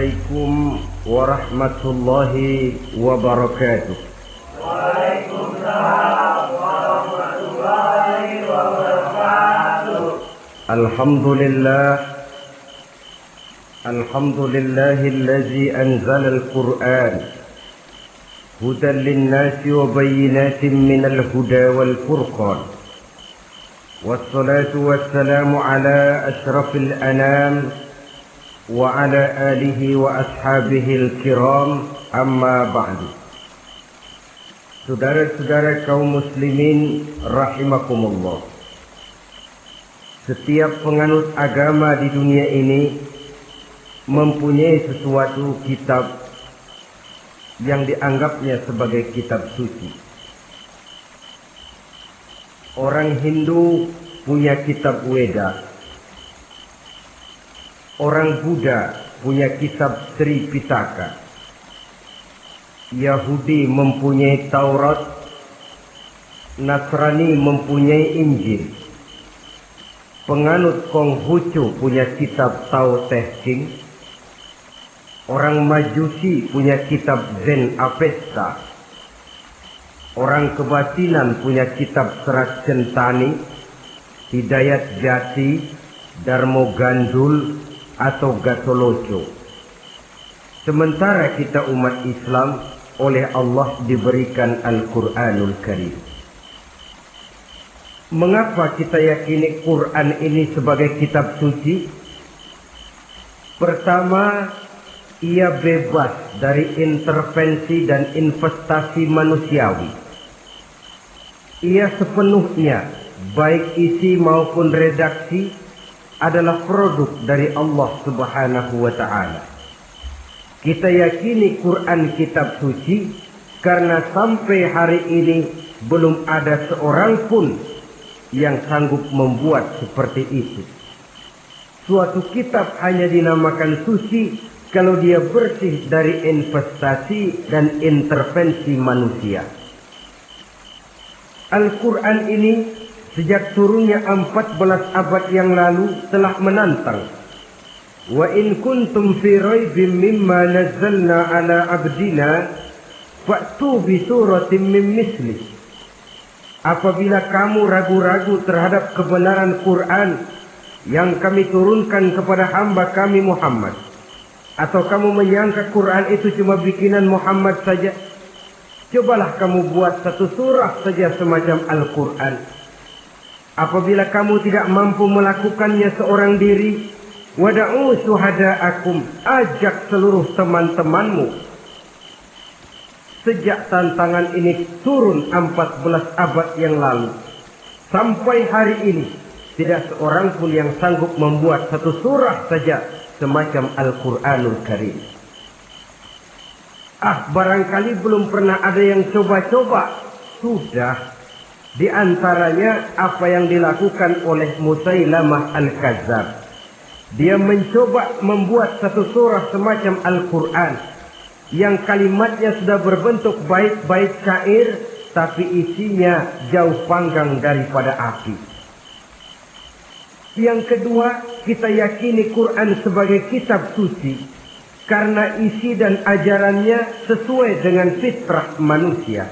Assalamualaikum warahmatullahi wabarakatuh. Waalaikumsalam warahmatullahi wabarakatuh. Alhamdulillahillazi anzala al-Qur'an hudan lin-nasi wa bayyinatin minal huda wal furqan. Wassalatu wassalamu ala asyrafil anam wa ala alihi wa ashabihil kiram, amma ba'du. Saudara-saudara kaum muslimin rahimakumullah. Setiap penganut agama di dunia ini mempunyai sesuatu kitab yang dianggapnya sebagai kitab suci. Orang Hindu punya kitab Weda. Orang Buddha punya kitab Sri Pitaka. Yahudi mempunyai Taurat. Nasrani mempunyai Injil. Penganut Konghucu punya kitab Tao Te Ching. Orang Majusi punya kitab Zen Avesta. Orang kebatinan punya kitab Serat Centani, Hidayat Jati, Darmo Gandul, atau Gatoloco. Sementara kita umat Islam oleh Allah diberikan Al-Quranul Karim. Mengapa kita yakini Quran ini sebagai kitab suci? Pertama, ia bebas dari intervensi dan investasi manusiawi. Ia sepenuhnya, baik isi maupun redaksi, adalah produk dari Allah Subhanahu wa ta'ala. Kita yakini Quran kitab suci karena sampai hari ini belum ada seorang pun yang sanggup membuat seperti itu. Suatu kitab hanya dinamakan suci kalau dia bersih dari investasi dan intervensi manusia. Al-Quran ini sejak turunnya 14 abad yang lalu telah menantang. Wa in kuntum fi raibin mimma nazzalna ala abdina fa'tu bi suratin min misli. Apabila kamu ragu-ragu terhadap kebenaran Quran yang kami turunkan kepada hamba kami Muhammad, atau kamu menyangka Quran itu cuma bikinan Muhammad saja, cobalah kamu buat satu surah saja semacam Al-Quran. Apabila kamu tidak mampu melakukannya seorang diri, wada'u syuhada'akum, ajak seluruh teman-temanmu. Sejak tantangan ini turun 14 abad yang lalu, sampai hari ini, tidak seorang pun yang sanggup membuat satu surah saja semacam Al-Quranul Karim. Barangkali belum pernah ada yang coba-coba. Sudah. Di antaranya apa yang dilakukan oleh Musailamah Al-Kadzab. Dia mencoba membuat satu surah semacam Al-Quran yang kalimatnya sudah berbentuk bait-bait syair, tapi isinya jauh panggang daripada api. Yang kedua, kita yakini Quran sebagai kitab suci karena isi dan ajarannya sesuai dengan fitrah manusia.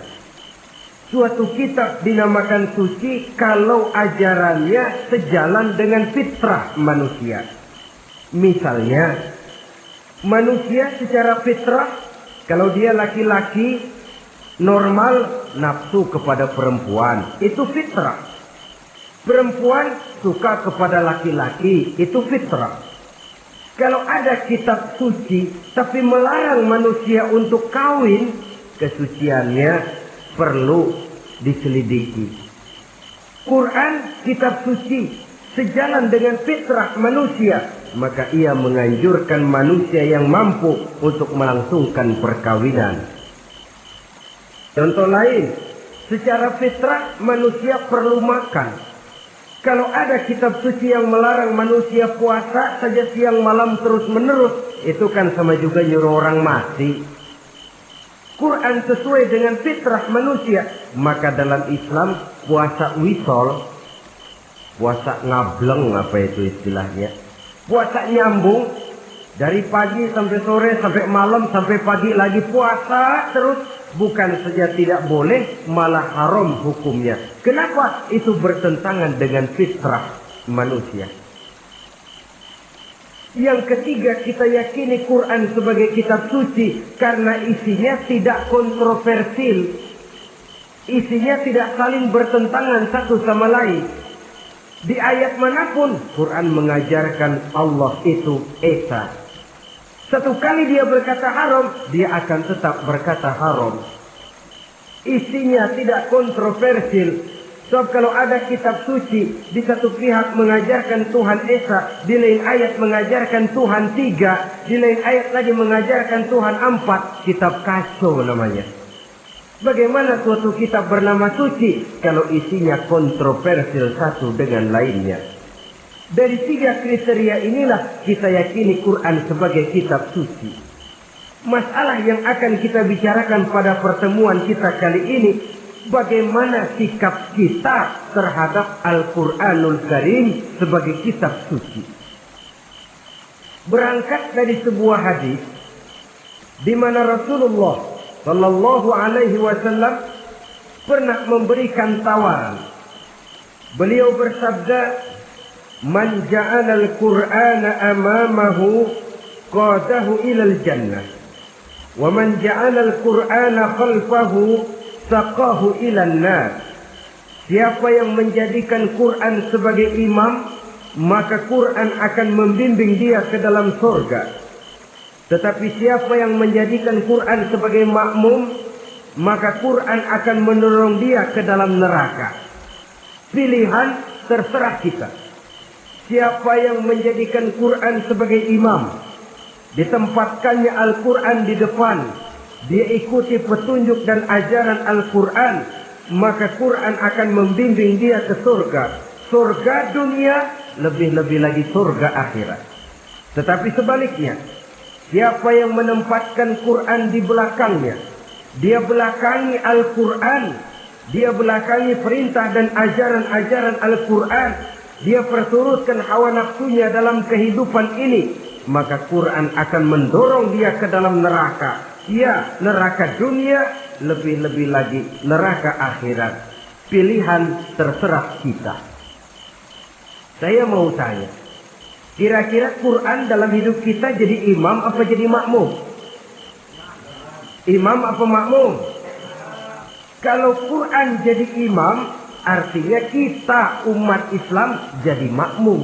Suatu kitab dinamakan suci kalau ajarannya sejalan dengan fitrah manusia. Misalnya, manusia secara fitrah, kalau dia laki-laki normal nafsu kepada perempuan, itu fitrah. Perempuan suka kepada laki-laki, itu fitrah. Kalau ada kitab suci tapi melarang manusia untuk kawin, kesuciannya perlu diselidiki. Quran kitab suci sejalan dengan fitrah manusia, maka ia menganjurkan manusia yang mampu untuk melangsungkan perkawinan. Contoh lain, secara fitrah manusia perlu makan. Kalau ada kitab suci yang melarang manusia puasa saja siang malam terus menerus, itu kan sama juga nyuruh orang mati. Quran sesuai dengan fitrah manusia, maka dalam Islam puasa wisol, puasa ngableng, apa itu istilahnya, puasa nyambung, Dari pagi sampai sore, sampai malam, sampai pagi lagi puasa terus. Bukan saja tidak boleh, malah haram hukumnya. Kenapa? Itu bertentangan dengan fitrah manusia. Yang ketiga, kita yakini Quran sebagai kitab suci karena isinya tidak kontroversial. Isinya tidak saling bertentangan satu sama lain. Di ayat manapun Quran mengajarkan Allah itu esa. Satu kali dia berkata haram, dia akan tetap berkata haram. Isinya tidak kontroversial. Sebab kalau ada kitab suci, di satu pihak mengajarkan Tuhan Esa, di lain ayat mengajarkan Tuhan 3, di lain ayat lagi mengajarkan Tuhan 4, kitab kacau namanya. Bagaimana suatu kitab bernama suci kalau isinya kontroversial satu dengan lainnya? Dari 3 kriteria inilah kita yakini Quran sebagai kitab suci. Masalah yang akan kita bicarakan pada pertemuan kita kali ini, bagaimana sikap kita terhadap Al-Quranul Karim sebagai kitab suci. Berangkat dari sebuah hadis di mana Rasulullah Sallallahu Alaihi Wasallam pernah memberikan tawaran. Beliau bersabda, "Man ja'ala al-Qur'ana amamahu qadahu ilal jannah, wa man ja'ala al-Qur'ana khalfahu saqahu ilan nar." Siapa yang menjadikan Quran sebagai imam, maka Quran akan membimbing dia ke dalam surga. Tetapi siapa yang menjadikan Quran sebagai makmum, maka Quran akan mendorong dia ke dalam neraka. Pilihan terserah kita. Siapa yang menjadikan Quran sebagai imam, ditempatkannya Al-Quran di depan, dia ikuti petunjuk dan ajaran Al-Quran, maka Quran akan membimbing dia ke surga. Surga dunia, lebih-lebih lagi surga akhirat. Tetapi sebaliknya, siapa yang menempatkan Quran di belakangnya, dia belakangi Al-Quran, dia belakangi perintah dan ajaran-ajaran Al-Quran, dia perturutkan hawa nafsunya dalam kehidupan ini, maka Quran akan mendorong dia ke dalam neraka. Ya, neraka dunia, lebih-lebih lagi neraka akhirat. Pilihan terserah kita. Saya mau tanya, kira-kira Quran dalam hidup kita jadi imam apa jadi makmum? Imam apa makmum? Kalau Quran jadi imam, artinya kita umat Islam jadi makmum.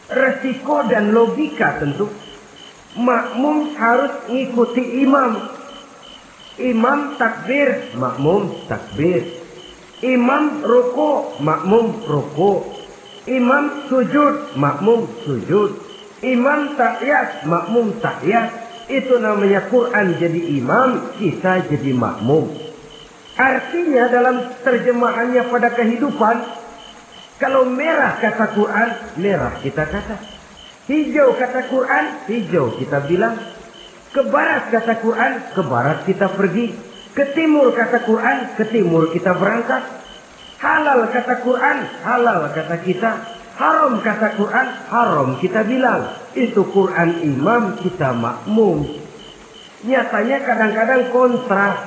Resiko dan logika tentu. Makmum harus ngikuti imam. Imam takbir, makmum takbir. Imam ruku, makmum ruku. Imam sujud, makmum sujud. Imam tahiyat, makmum tahiyat. Itu namanya Quran jadi imam, kita jadi makmum. Artinya dalam terjemahannya pada kehidupan, kalau merah kata Quran, merah kita kata. Hijau kata Quran, hijau kita bilang. Ke barat kata Quran, ke barat kita pergi. Ke timur kata Quran, ke timur kita berangkat. Halal kata Quran, halal kata kita. Haram kata Quran, haram kita bilang. Itu Quran imam, kita makmum. Nyatanya kadang-kadang kontras.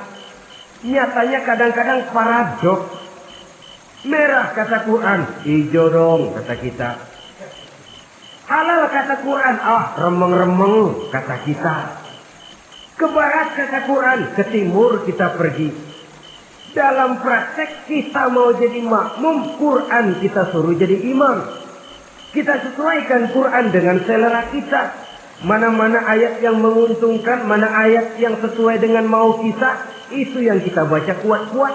Nyatanya kadang-kadang paradok. Merah kata Quran, hijau dong kata kita. Halal kata Quran, remeng-remeng kata kita. Ke barat kata Quran, ke timur kita pergi. Dalam praktek kita mau jadi makmum, Quran kita suruh jadi imam. Kita sesuaikan Quran dengan selera kita. Mana-mana ayat yang menguntungkan, mana ayat yang sesuai dengan mau kita, itu yang kita baca kuat-kuat.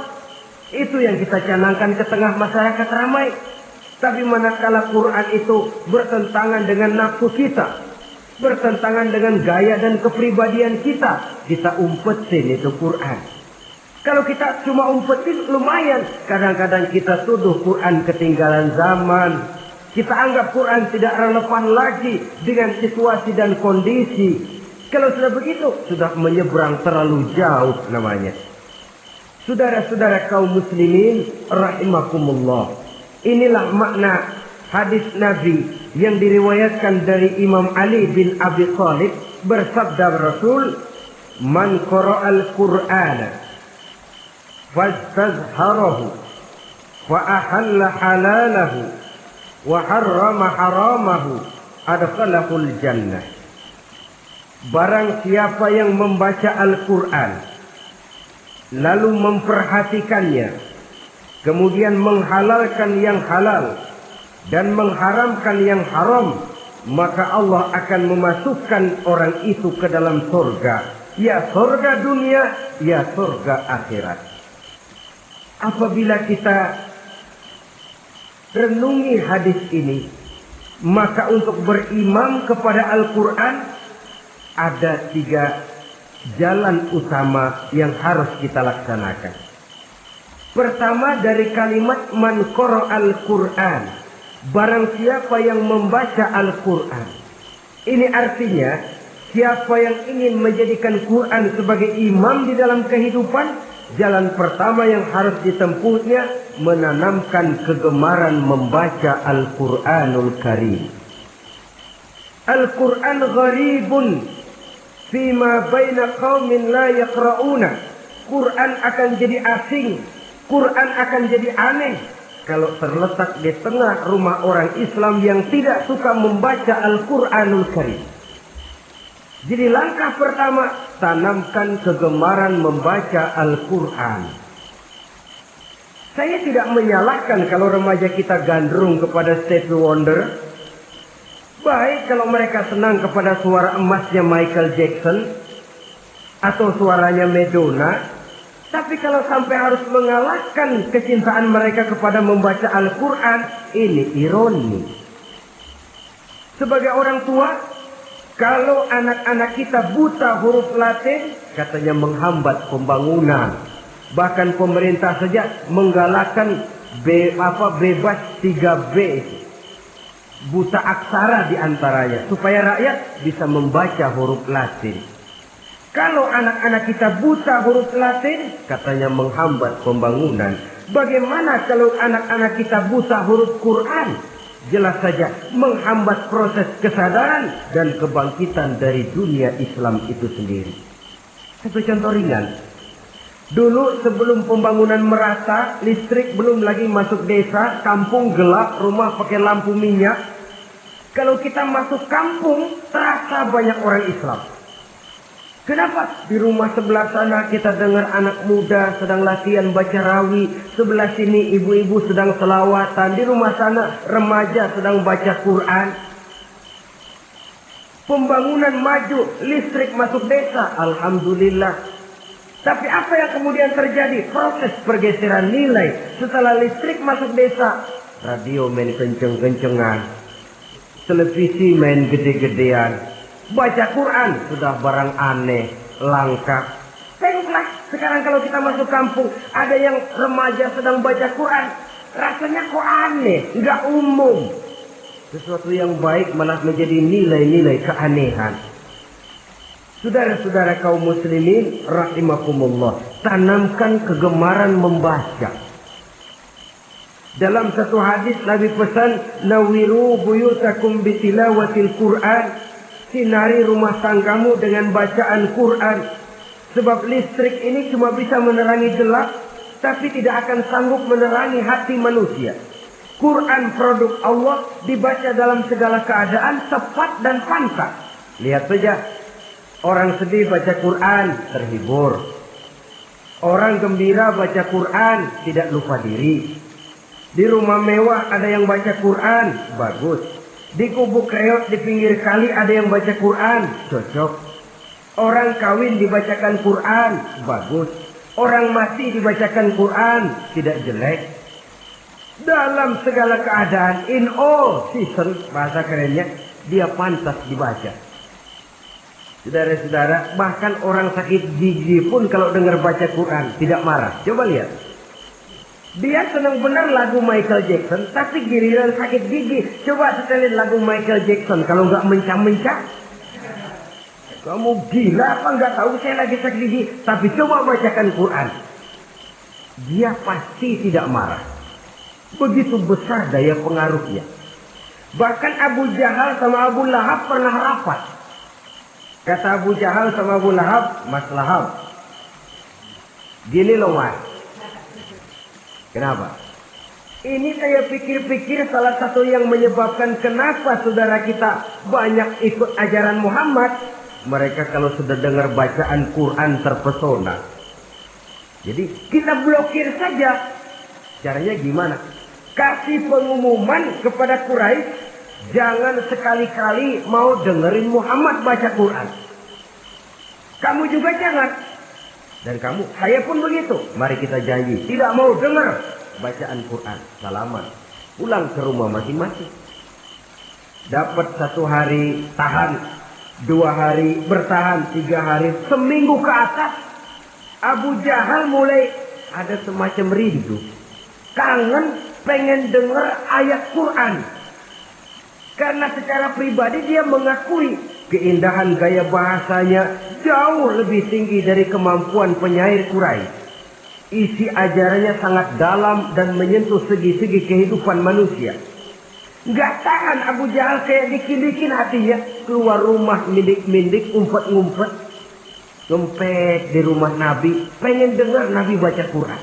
Itu yang kita canangkan ke tengah masyarakat ramai. Tapi manakala Quran itu bertentangan dengan nafsu kita, bertentangan dengan gaya dan kepribadian kita, kita umpetin itu Quran. Kalau kita cuma umpetin lumayan, kadang-kadang kita tuduh Quran ketinggalan zaman. Kita anggap Quran tidak relevan lagi dengan situasi dan kondisi. Kalau sudah begitu, sudah menyeberang terlalu jauh namanya. Saudara-saudara kaum muslimin rahimakumullah. Inilah makna hadis Nabi yang diriwayatkan dari Imam Ali bin Abi Thalib, bersabda Rasul, "Man qara'al Qur'ana fastazharahu wa ahalla halalahu wa harrama haramahu adkhalahul jannah." Barang siapa yang membaca Al-Quran lalu memperhatikannya, kemudian menghalalkan yang halal dan mengharamkan yang haram, maka Allah akan memasukkan orang itu ke dalam surga, ya surga dunia, ya surga akhirat. Apabila kita renungi hadis ini, maka untuk berimam kepada Al-Quran ada 3 jalan utama yang harus kita laksanakan. Pertama, dari kalimat man qara'al Qur'an, barang siapa yang membaca Al-Quran. Ini artinya siapa yang ingin menjadikan Quran sebagai imam di dalam kehidupan, jalan pertama yang harus ditempuhnya menanamkan kegemaran membaca Al-Quranul Karim. Al-Quran gharibun fima baina qaumin la yaqra'una. Quran akan jadi asing, Quran akan jadi aneh kalau terletak di tengah rumah orang Islam yang tidak suka membaca Al-Quranul Karim. Jadi langkah pertama, tanamkan kegemaran membaca Al-Quran. Saya tidak menyalahkan kalau remaja kita gandrung kepada Stevie Wonder. Baik kalau mereka senang kepada suara emasnya Michael Jackson atau suaranya Madonna. Tapi kalau sampai harus mengalahkan kecintaan mereka kepada membaca Al-Quran, ini ironi. Sebagai orang tua, kalau anak-anak kita buta huruf Latin, katanya menghambat pembangunan. Bahkan pemerintah saja menggalakkan bebas 3B. Buta aksara diantaranya, supaya rakyat bisa membaca huruf Latin. Kalau anak-anak kita buta huruf Latin, katanya menghambat pembangunan. Bagaimana kalau anak-anak kita buta huruf Quran? Jelas saja menghambat proses kesadaran dan kebangkitan dari dunia Islam itu sendiri. Satu contoh ringan. Dulu sebelum pembangunan merata, listrik belum lagi masuk desa, kampung gelap, rumah pakai lampu minyak. Kalau kita masuk kampung, terasa banyak orang Islam. Kenapa? Di rumah sebelah sana kita dengar anak muda sedang latihan baca rawi. Sebelah sini ibu-ibu sedang selawatan. Di rumah sana remaja sedang baca Quran. Pembangunan maju, listrik masuk desa. Alhamdulillah. Tapi apa yang kemudian terjadi? Proses pergeseran nilai. Setelah listrik masuk desa, radio main kenceng-kencengan, televisi main gede-gedean, baca Quran sudah barang aneh, langka. Tengoklah sekarang kalau kita masuk kampung, ada yang remaja sedang baca Quran, rasanya kok aneh, nggak umum. Sesuatu yang baik malah menjadi nilai-nilai keanehan. Saudara-saudara kaum muslimin rahimakumullah, tanamkan kegemaran membaca. Dalam satu hadis Nabi pesan, nawiru buyutakum bitilawatil Quran, sinari rumah tanggamu dengan bacaan Quran. Sebab listrik ini cuma bisa menerangi gelap, tapi tidak akan sanggup menerangi hati manusia. Quran produk Allah, dibaca dalam segala keadaan, tepat dan pantas. Lihat saja, orang sedih baca Quran, terhibur. Orang gembira baca Quran, tidak lupa diri. Di rumah mewah ada yang baca Quran, bagus. Di kubu keok di pinggir kali ada yang baca Quran, cocok. Orang kawin dibacakan Quran, bagus. Orang mati dibacakan Quran, tidak jelek. Dalam segala keadaan, in all season, bahasa kerennya, dia pantas dibaca. Saudara-saudara, bahkan orang sakit gigi pun kalau dengar baca Quran tidak marah. Coba lihat. Dia senang benar lagu Michael Jackson, tapi giliran sakit gigi, coba setelin lagu Michael Jackson kalau nggak mencah-mencah. Kamu gila apa nggak tahu saya lagi sakit gigi, tapi coba bacakan Quran. Dia pasti tidak marah. Begitu besar daya pengaruhnya. Bahkan Abu Jahal sama Abu Lahab pernah rapat. Kata Abu Jahal sama Abu Lahab, Mas Lahab, gini loh Mas. Kenapa? Ini saya pikir-pikir salah satu yang menyebabkan kenapa saudara kita banyak ikut ajaran Muhammad. Mereka kalau sudah dengar bacaan Quran terpesona. Jadi kita blokir saja. Caranya gimana? Kasih pengumuman kepada Quraisy, jangan sekali-kali mau dengerin Muhammad baca Quran. Kamu juga jangan. Dan kamu, saya pun begitu. Mari kita janji, tidak mau dengar bacaan Quran. Salaman. Pulang ke rumah masing-masing. Dapat 1 hari tahan, 2 hari bertahan, 3 hari, seminggu ke atas. Abu Jahal mulai ada semacam rindu. Kangen pengen dengar ayat Quran. Karena secara pribadi dia mengakui keindahan gaya bahasanya jauh lebih tinggi dari kemampuan penyair Quraisy. Isi ajarannya sangat dalam dan menyentuh segi-segi kehidupan manusia. Nggak tahan Abu Jahal kayak dikin-dikin hatinya. Keluar rumah mindik-mindik, umpet-ngumpet. Ngempet di rumah Nabi. Pengen dengar Nabi baca Quran.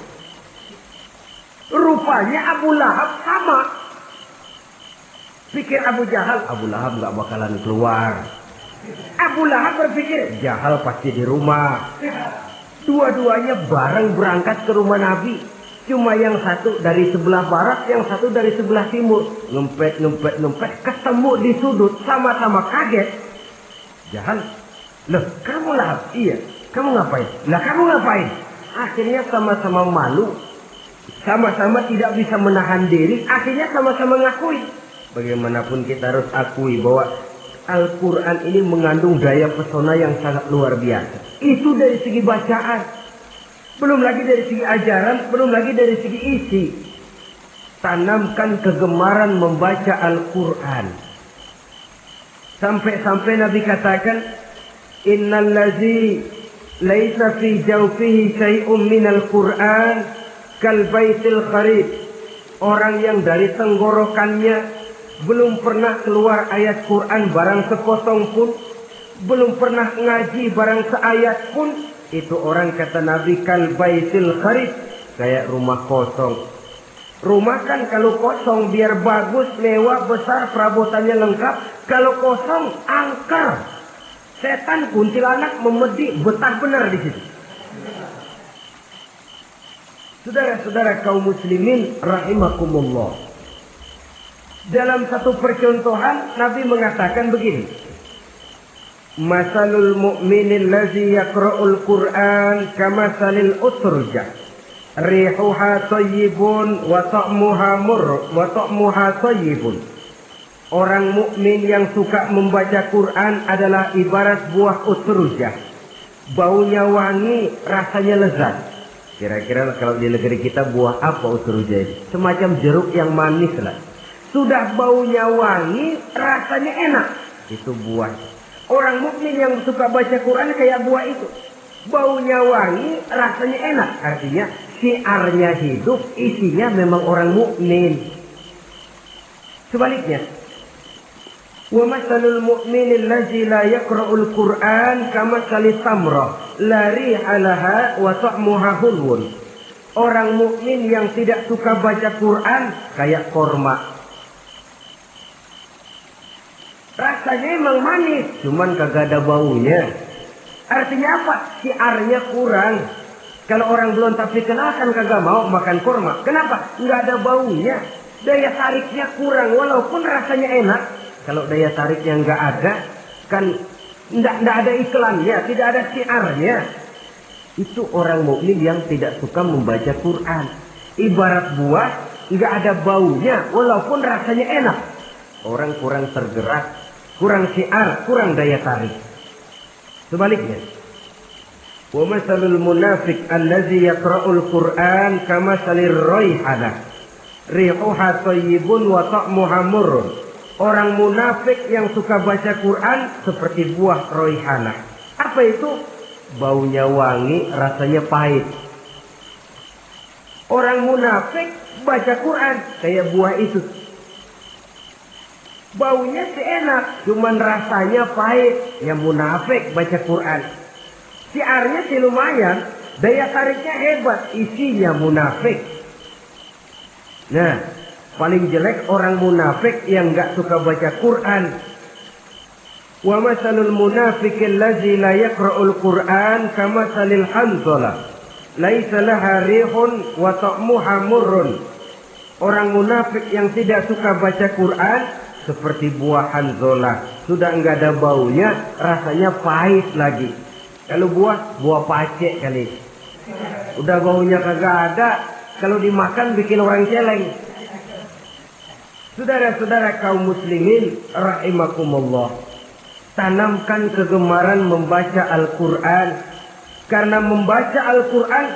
Rupanya Abu Lahab sama. Pikir Abu Jahal, Abu Lahab nggak bakalan keluar. Abu Lahab berpikir, Jahal pasti di rumah. Dua-duanya bareng berangkat ke rumah Nabi. Cuma yang satu dari sebelah barat, yang satu dari sebelah timur. Ngempet, ketemu di sudut, sama-sama kaget. Jahal, loh kamu Lahab? Iya, kamu ngapain? Lah kamu ngapain? Akhirnya sama-sama malu. Sama-sama tidak bisa menahan diri, akhirnya sama-sama ngakui. Bagaimanapun kita harus akui bahwa Al-Quran ini mengandung daya pesona yang sangat luar biasa. Itu dari segi bacaan. Belum lagi dari segi ajaran, belum lagi dari segi isi. Tanamkan kegemaran membaca Al-Quran. Sampai-sampai Nabi katakan, Innal ladzi laisa fi jawfihi syai'un minal Quran kal baitil kharib. Orang yang dari tenggorokannya belum pernah keluar ayat Quran barang sepotong pun, belum pernah ngaji barang seayat pun, itu orang kata Nabi kal baitil kharib, kayak rumah kosong. Rumah kan kalau kosong biar bagus, mewah, besar, perabotannya lengkap. Kalau kosong angker, setan kuntilanak memedi betah benar di situ. Saudara-saudara kaum muslimin rahimakumullah. Dalam satu percontohan Nabi mengatakan begini. Masalul mu'minil ladzi yaqra'ul Qur'an kamasalil utrujah. Rihuha thayyibun wa ta'muha murr wa ta'muha thayyibun. Orang mukmin yang suka membaca Quran adalah ibarat buah utrujah. Baunya wangi, rasanya lezat. Kira-kira kalau di negeri kita buah apa utrujah ini? Semacam jeruk yang manis lah. Sudah baunya wangi, rasanya enak. Itu buah. Orang mukmin yang suka baca Quran kayak buah itu. Baunya wangi, rasanya enak. Artinya syiarnya hidup, isinya memang orang mukmin. Sebaliknya, wa masalul mu'minil ladzi la yaqra'ul Qur'an kamasalis tamrah la riha laha wa ta'muha hulwun. Orang mukmin yang tidak suka baca Quran kayak korma. Rasanya emang manis, cuman kagak ada baunya. Artinya apa? Syiarnya kurang. Kalau orang belum tapi kenal kan kagak mau makan kurma. Kenapa? Nggak ada baunya. Daya tariknya kurang, walaupun rasanya enak. Kalau daya tariknya nggak ada, kan nggak ada iklannya, tidak ada syiarnya. Itu orang mukmin yang tidak suka membaca Quran. Ibarat buah, nggak ada baunya, walaupun rasanya enak. Orang kurang tergerak, kurang syiar, kurang daya tarik. Sebaliknya, wa masalul munafiq allazi yaqra'ul Qur'an kamasalir raihanah rihuha thayyibun wa ta'muha murrun. Orang munafik yang suka baca Quran seperti buah raihanah. Apa itu? Baunya wangi, rasanya pahit. Orang munafik baca Quran kayak buah itu. Baunya sih enak, cuman rasanya pahit. Ya munafik baca Quran. Siarnya sih lumayan, daya tariknya hebat, isinya munafik. Nah, paling jelek orang munafik yang nggak suka baca Quran. Wa masalul munafiqil ladzi la yaqra'ul Qur'an kamasalil hanzalah laisa laha rihun wa ta'muha murrun. Orang munafik yang tidak suka baca Quran seperti buah hanzalah, sudah enggak ada baunya, rasanya pahit lagi. Kalau buah pacek kali. Udah baunya kagak ada, kalau dimakan bikin orang celeng. Saudara-saudara kaum muslimin rahimakumullah, tanamkan kegemaran membaca Al-Qur'an, karena membaca Al-Qur'an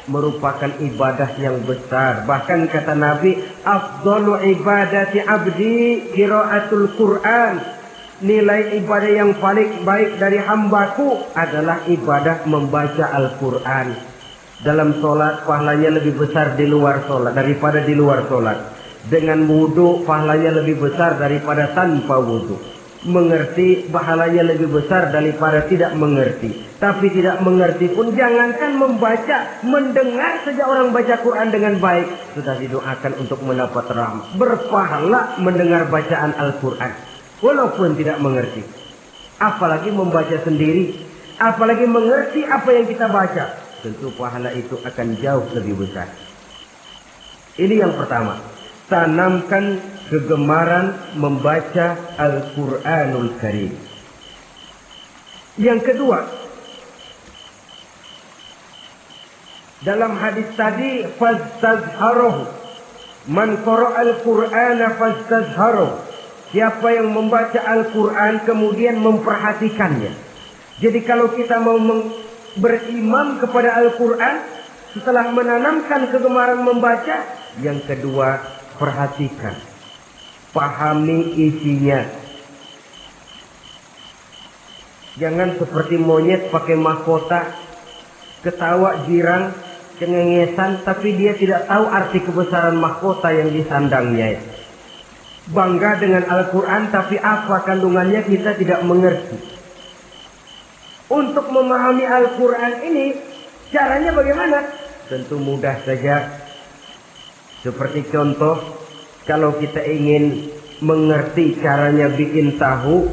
merupakan ibadah yang besar. Bahkan kata Nabi, afdalu ibadati abdi qiraatul Qur'an. Nilai ibadah yang paling baik dari hambaku adalah ibadah membaca Al-Qur'an. Dalam sholat pahalanya lebih besar di luar sholat daripada di luar sholat. Dengan wudu pahalanya lebih besar daripada tanpa wudu. Mengerti pahalanya lebih besar daripada tidak mengerti. Tapi tidak mengerti pun jangankan membaca, mendengar saja orang baca Quran dengan baik sudah didoakan untuk mendapat rahmat. Berpahala mendengar bacaan Al-Quran walaupun tidak mengerti. Apalagi membaca sendiri, apalagi mengerti apa yang kita baca, tentu pahala itu akan jauh lebih besar. Ini yang pertama, tanamkan kegemaran membaca Al-Quranul Karim. Yang kedua, dalam hadis tadi, fastazharuhu, man qara'al Qur'ana fastazharuhu. Siapa yang membaca Al-Quran kemudian memperhatikannya. Jadi kalau kita mau beriman kepada Al-Quran, setelah menanamkan kegemaran membaca, yang kedua, perhatikan, pahami isinya. Jangan seperti monyet pakai mahkota, ketawa girang, cengengesan, tapi dia tidak tahu arti kebesaran mahkota yang disandangnya. Bangga dengan Al-Quran, tapi apa kandungannya kita tidak mengerti. Untuk memahami Al-Quran ini, caranya bagaimana? Tentu mudah saja. Seperti contoh, kalau kita ingin mengerti caranya bikin tahu,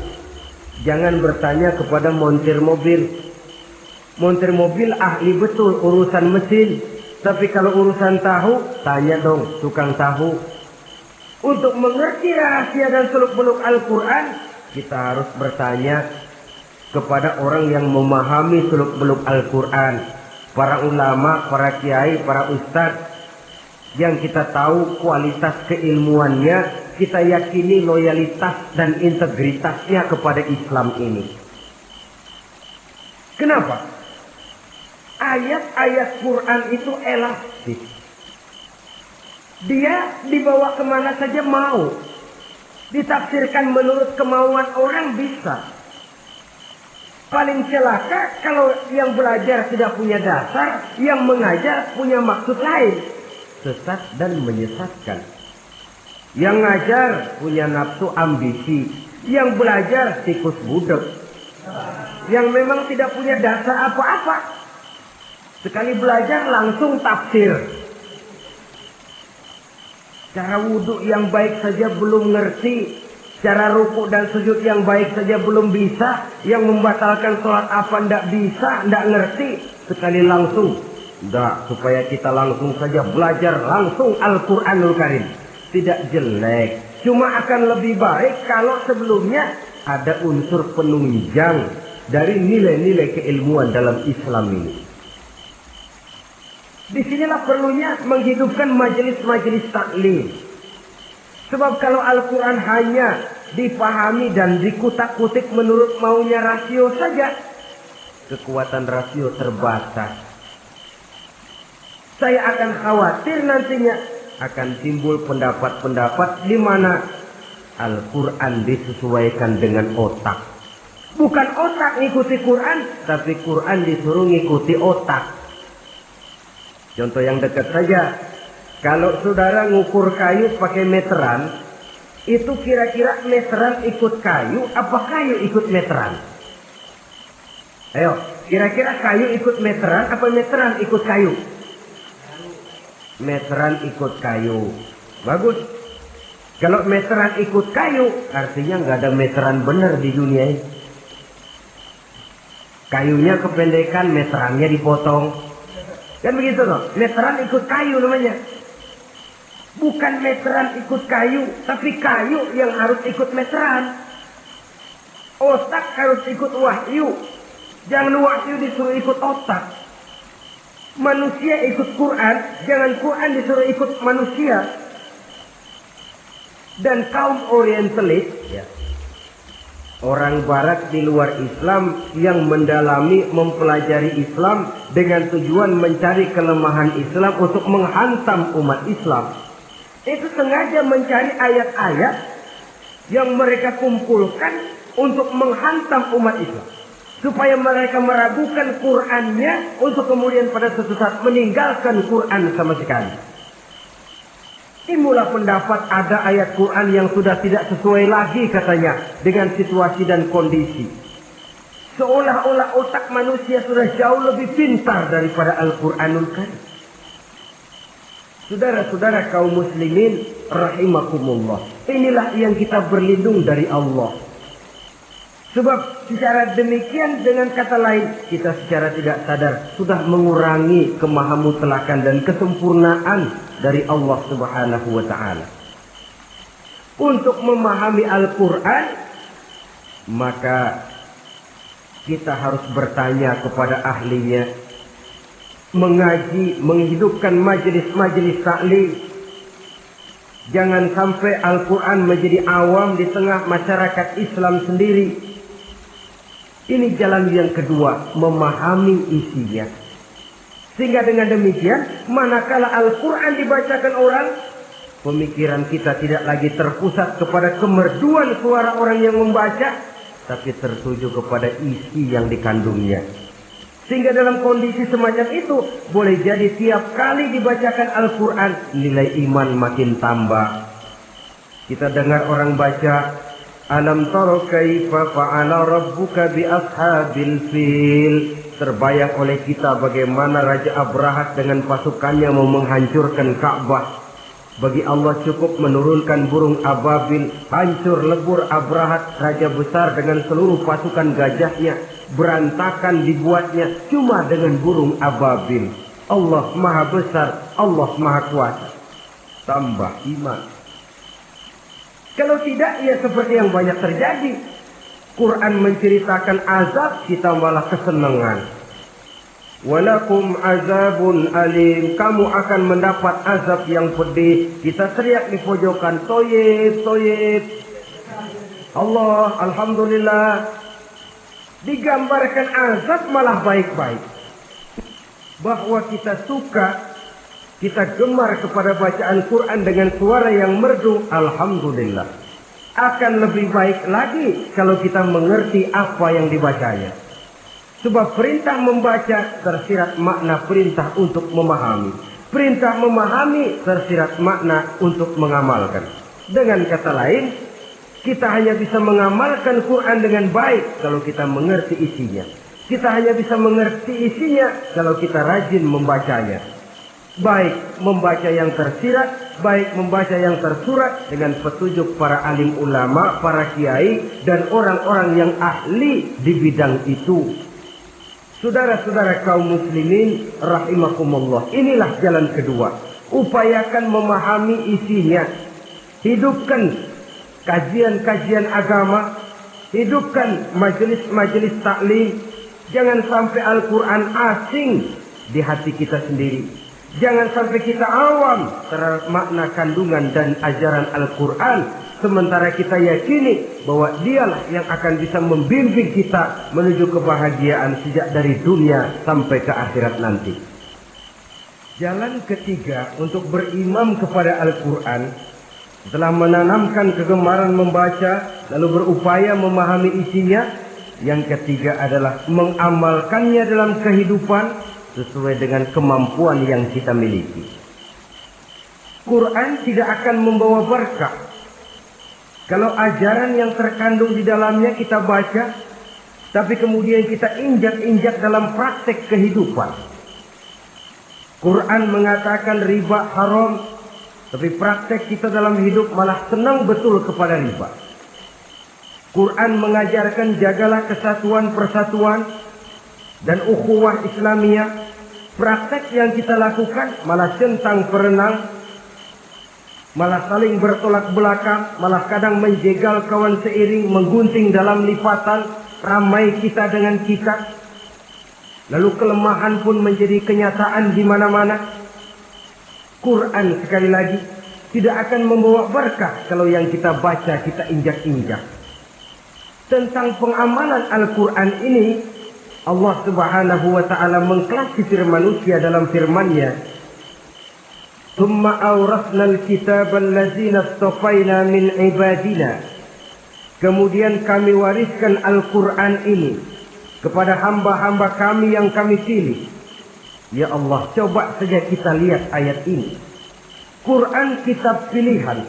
jangan bertanya kepada montir mobil. Montir mobil ahli betul urusan mesin, tapi kalau urusan tahu, tanya dong tukang tahu. Untuk mengerti rahasia dan seluk-beluk Al-Quran, kita harus bertanya kepada orang yang memahami seluk-beluk Al-Quran. Para ulama, para kiai, para ustadz, yang kita tahu kualitas keilmuannya, kita yakini loyalitas dan integritasnya kepada Islam ini. Kenapa? Ayat-ayat Quran itu elastis. Dia dibawa kemana saja mau. Ditafsirkan menurut kemauan orang bisa. Paling celaka kalau yang belajar tidak punya dasar, yang mengajar punya maksud lain. Sesat dan menyesatkan. Yang ngajar punya nafsu ambisi, yang belajar tikus budak. Yang memang tidak punya dasar apa-apa. Sekali belajar langsung tafsir. Cara wudhu yang baik saja belum ngerti. Cara rukuk dan sujud yang baik saja belum bisa. Yang membatalkan sholat apa ndak bisa, ndak ngerti. Sekali langsung. Ndak, supaya kita langsung saja belajar langsung Al-Quranul Karim. Tidak jelek. Cuma akan lebih baik kalau sebelumnya ada unsur penunjang dari nilai-nilai keilmuan dalam Islam ini. Disinilah perlunya menghidupkan majelis-majelis taklim. Sebab kalau Al-Quran hanya dipahami dan dikutak-kutik menurut maunya rasio saja, kekuatan rasio terbatas. Saya akan khawatir nantinya akan timbul pendapat-pendapat di mana Al-Quran disesuaikan dengan otak. Bukan otak ngikuti Quran, tapi Quran disuruh ngikuti otak. Contoh yang dekat saja, kalau saudara ngukur kayu pakai meteran, itu kira-kira meteran ikut kayu, apa kayu ikut meteran? Ayo, kira-kira kayu ikut meteran, apa meteran ikut kayu? Meteran ikut kayu. Bagus. Kalau meteran ikut kayu, artinya nggak ada meteran benar di dunia ini. Kayunya kependekan, meterannya dipotong. Kan begitu loh. Meteran ikut kayu namanya. Bukan meteran ikut kayu, tapi kayu yang harus ikut meteran. Otak harus ikut wahyu. Jangan wahyu disuruh ikut otak. Manusia ikut Quran, jangan Quran disuruh ikut manusia. Dan kaum orientalis, ya, orang barat di luar Islam yang mendalami, mempelajari Islam dengan tujuan mencari kelemahan Islam untuk menghantam umat Islam. Itu sengaja mencari ayat-ayat yang mereka kumpulkan untuk menghantam umat Islam. Supaya mereka meragukan Qur'annya untuk kemudian pada suatu saat meninggalkan Qur'an sama sekali. Timbullah pendapat ada ayat Qur'an yang sudah tidak sesuai lagi katanya dengan situasi dan kondisi. Seolah-olah otak manusia sudah jauh lebih pintar daripada Al-Qur'anul Karim. Saudara-saudara kaum muslimin rahimakumullah. Inilah yang kita berlindung dari Allah. Sebab secara demikian dengan kata lain kita secara tidak sadar sudah mengurangi kemahamutlakan dan kesempurnaan dari Allah Subhanahu wa taala. Untuk memahami Al-Qur'an maka kita harus bertanya kepada ahlinya, mengaji, menghidupkan majelis-majelis taklim. Jangan sampai Al-Qur'an menjadi awam di tengah masyarakat Islam sendiri. Ini jalan yang kedua, memahami isinya. Sehingga dengan demikian, manakala Al-Quran dibacakan orang, pemikiran kita tidak lagi terpusat kepada kemerduan suara orang yang membaca, tapi tertuju kepada isi yang dikandungnya. Sehingga dalam kondisi semacam itu, boleh jadi tiap kali dibacakan Al-Quran, nilai iman makin tambah. Kita dengar orang baca, Alam tara kaifa fa'ala rabbuka bi ashabil fil. Terbayang oleh kita bagaimana Raja Abrahat dengan pasukannya mau menghancurkan Ka'bah. Bagi Allah cukup menurunkan burung ababil, hancur lebur Abrahat raja besar dengan seluruh pasukan gajahnya, berantakan dibuatnya cuma dengan burung ababil. Allah Maha Besar, Allah Maha Kuasa. Tambah iman. Kalau tidak, ya seperti yang banyak terjadi. Quran menceritakan azab, kita malah kesenangan. Walakum azabun alim. Kamu akan mendapat azab yang pedih. Kita teriak di pojokan, toyib, toyib. Allah, alhamdulillah. Digambarkan azab malah baik-baik. Bahwa kita suka, kita gemar kepada bacaan Quran dengan suara yang merdu, alhamdulillah. Akan lebih baik lagi kalau kita mengerti apa yang dibacanya. Sebab perintah membaca tersirat makna perintah untuk memahami. Perintah memahami tersirat makna untuk mengamalkan. Dengan kata lain, kita hanya bisa mengamalkan Quran dengan baik kalau kita mengerti isinya. Kita hanya bisa mengerti isinya kalau kita rajin membacanya. Baik membaca yang tersirat, baik membaca yang tersurat dengan petunjuk para alim ulama, para kiai, dan orang-orang yang ahli di bidang itu. Saudara-saudara kaum muslimin rahimakumullah, inilah jalan kedua. Upayakan memahami isinya. Hidupkan kajian-kajian agama, hidupkan majelis-majelis taklim. Jangan sampai Al-Quran asing di hati kita sendiri. Jangan sampai kita awam terhadap makna kandungan dan ajaran Al-Quran. Sementara kita yakini bahwa dialah yang akan bisa membimbing kita menuju kebahagiaan sejak dari dunia sampai ke akhirat nanti. Jalan ketiga untuk berimam kepada Al-Quran, setelah menanamkan kegemaran membaca, lalu berupaya memahami isinya, yang ketiga adalah mengamalkannya dalam kehidupan sesuai dengan kemampuan yang kita miliki. Quran tidak akan membawa berkah Kalau ajaran yang terkandung di dalamnya kita baca, tapi kemudian kita injak-injak dalam praktek kehidupan. Quran mengatakan riba haram, tapi praktek kita dalam hidup malah senang betul kepada riba. Quran mengajarkan jagalah kesatuan persatuan dan ukhuwah Islamiyah. Praktek yang kita lakukan malah centang perenang, malah saling bertolak belakang, malah kadang menjegal kawan seiring, menggunting dalam lipatan, ramai kita dengan kita. Lalu kelemahan pun menjadi kenyataan di mana-mana. Quran sekali lagi tidak akan membawa berkah kalau yang kita baca kita injak-injak. Tentang pengamalan Al-Quran ini, Allah Subhanahu wa ta'ala mengklasifikasi manusia dalam firman-Nya. Tsumma awrasna al-kitaba allazina istafaina min ibadina. Kemudian kami wariskan Al-Quran ini kepada hamba-hamba kami yang kami pilih. Ya Allah, coba saja kita lihat ayat ini. Quran kitab pilihan,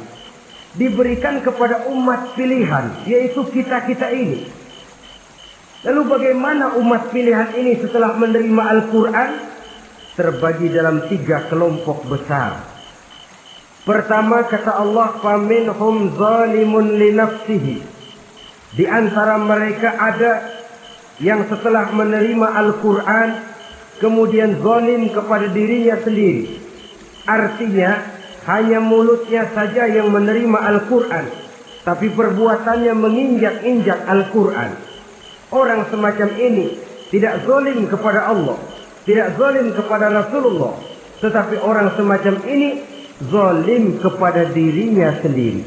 diberikan kepada umat pilihan, yaitu kita-kita ini. Lalu bagaimana umat pilihan ini setelah menerima Al-Quran? Terbagi dalam 3 kelompok besar. Pertama kata Allah, faminhum zalimun li nafsihi. Di antara mereka ada yang setelah menerima Al-Quran kemudian zalim kepada dirinya sendiri. Artinya hanya mulutnya saja yang menerima Al-Quran, tapi perbuatannya menginjak-injak Al-Quran. Orang semacam ini tidak zalim kepada Allah, tidak zalim kepada Rasulullah, tetapi orang semacam ini zalim kepada dirinya sendiri.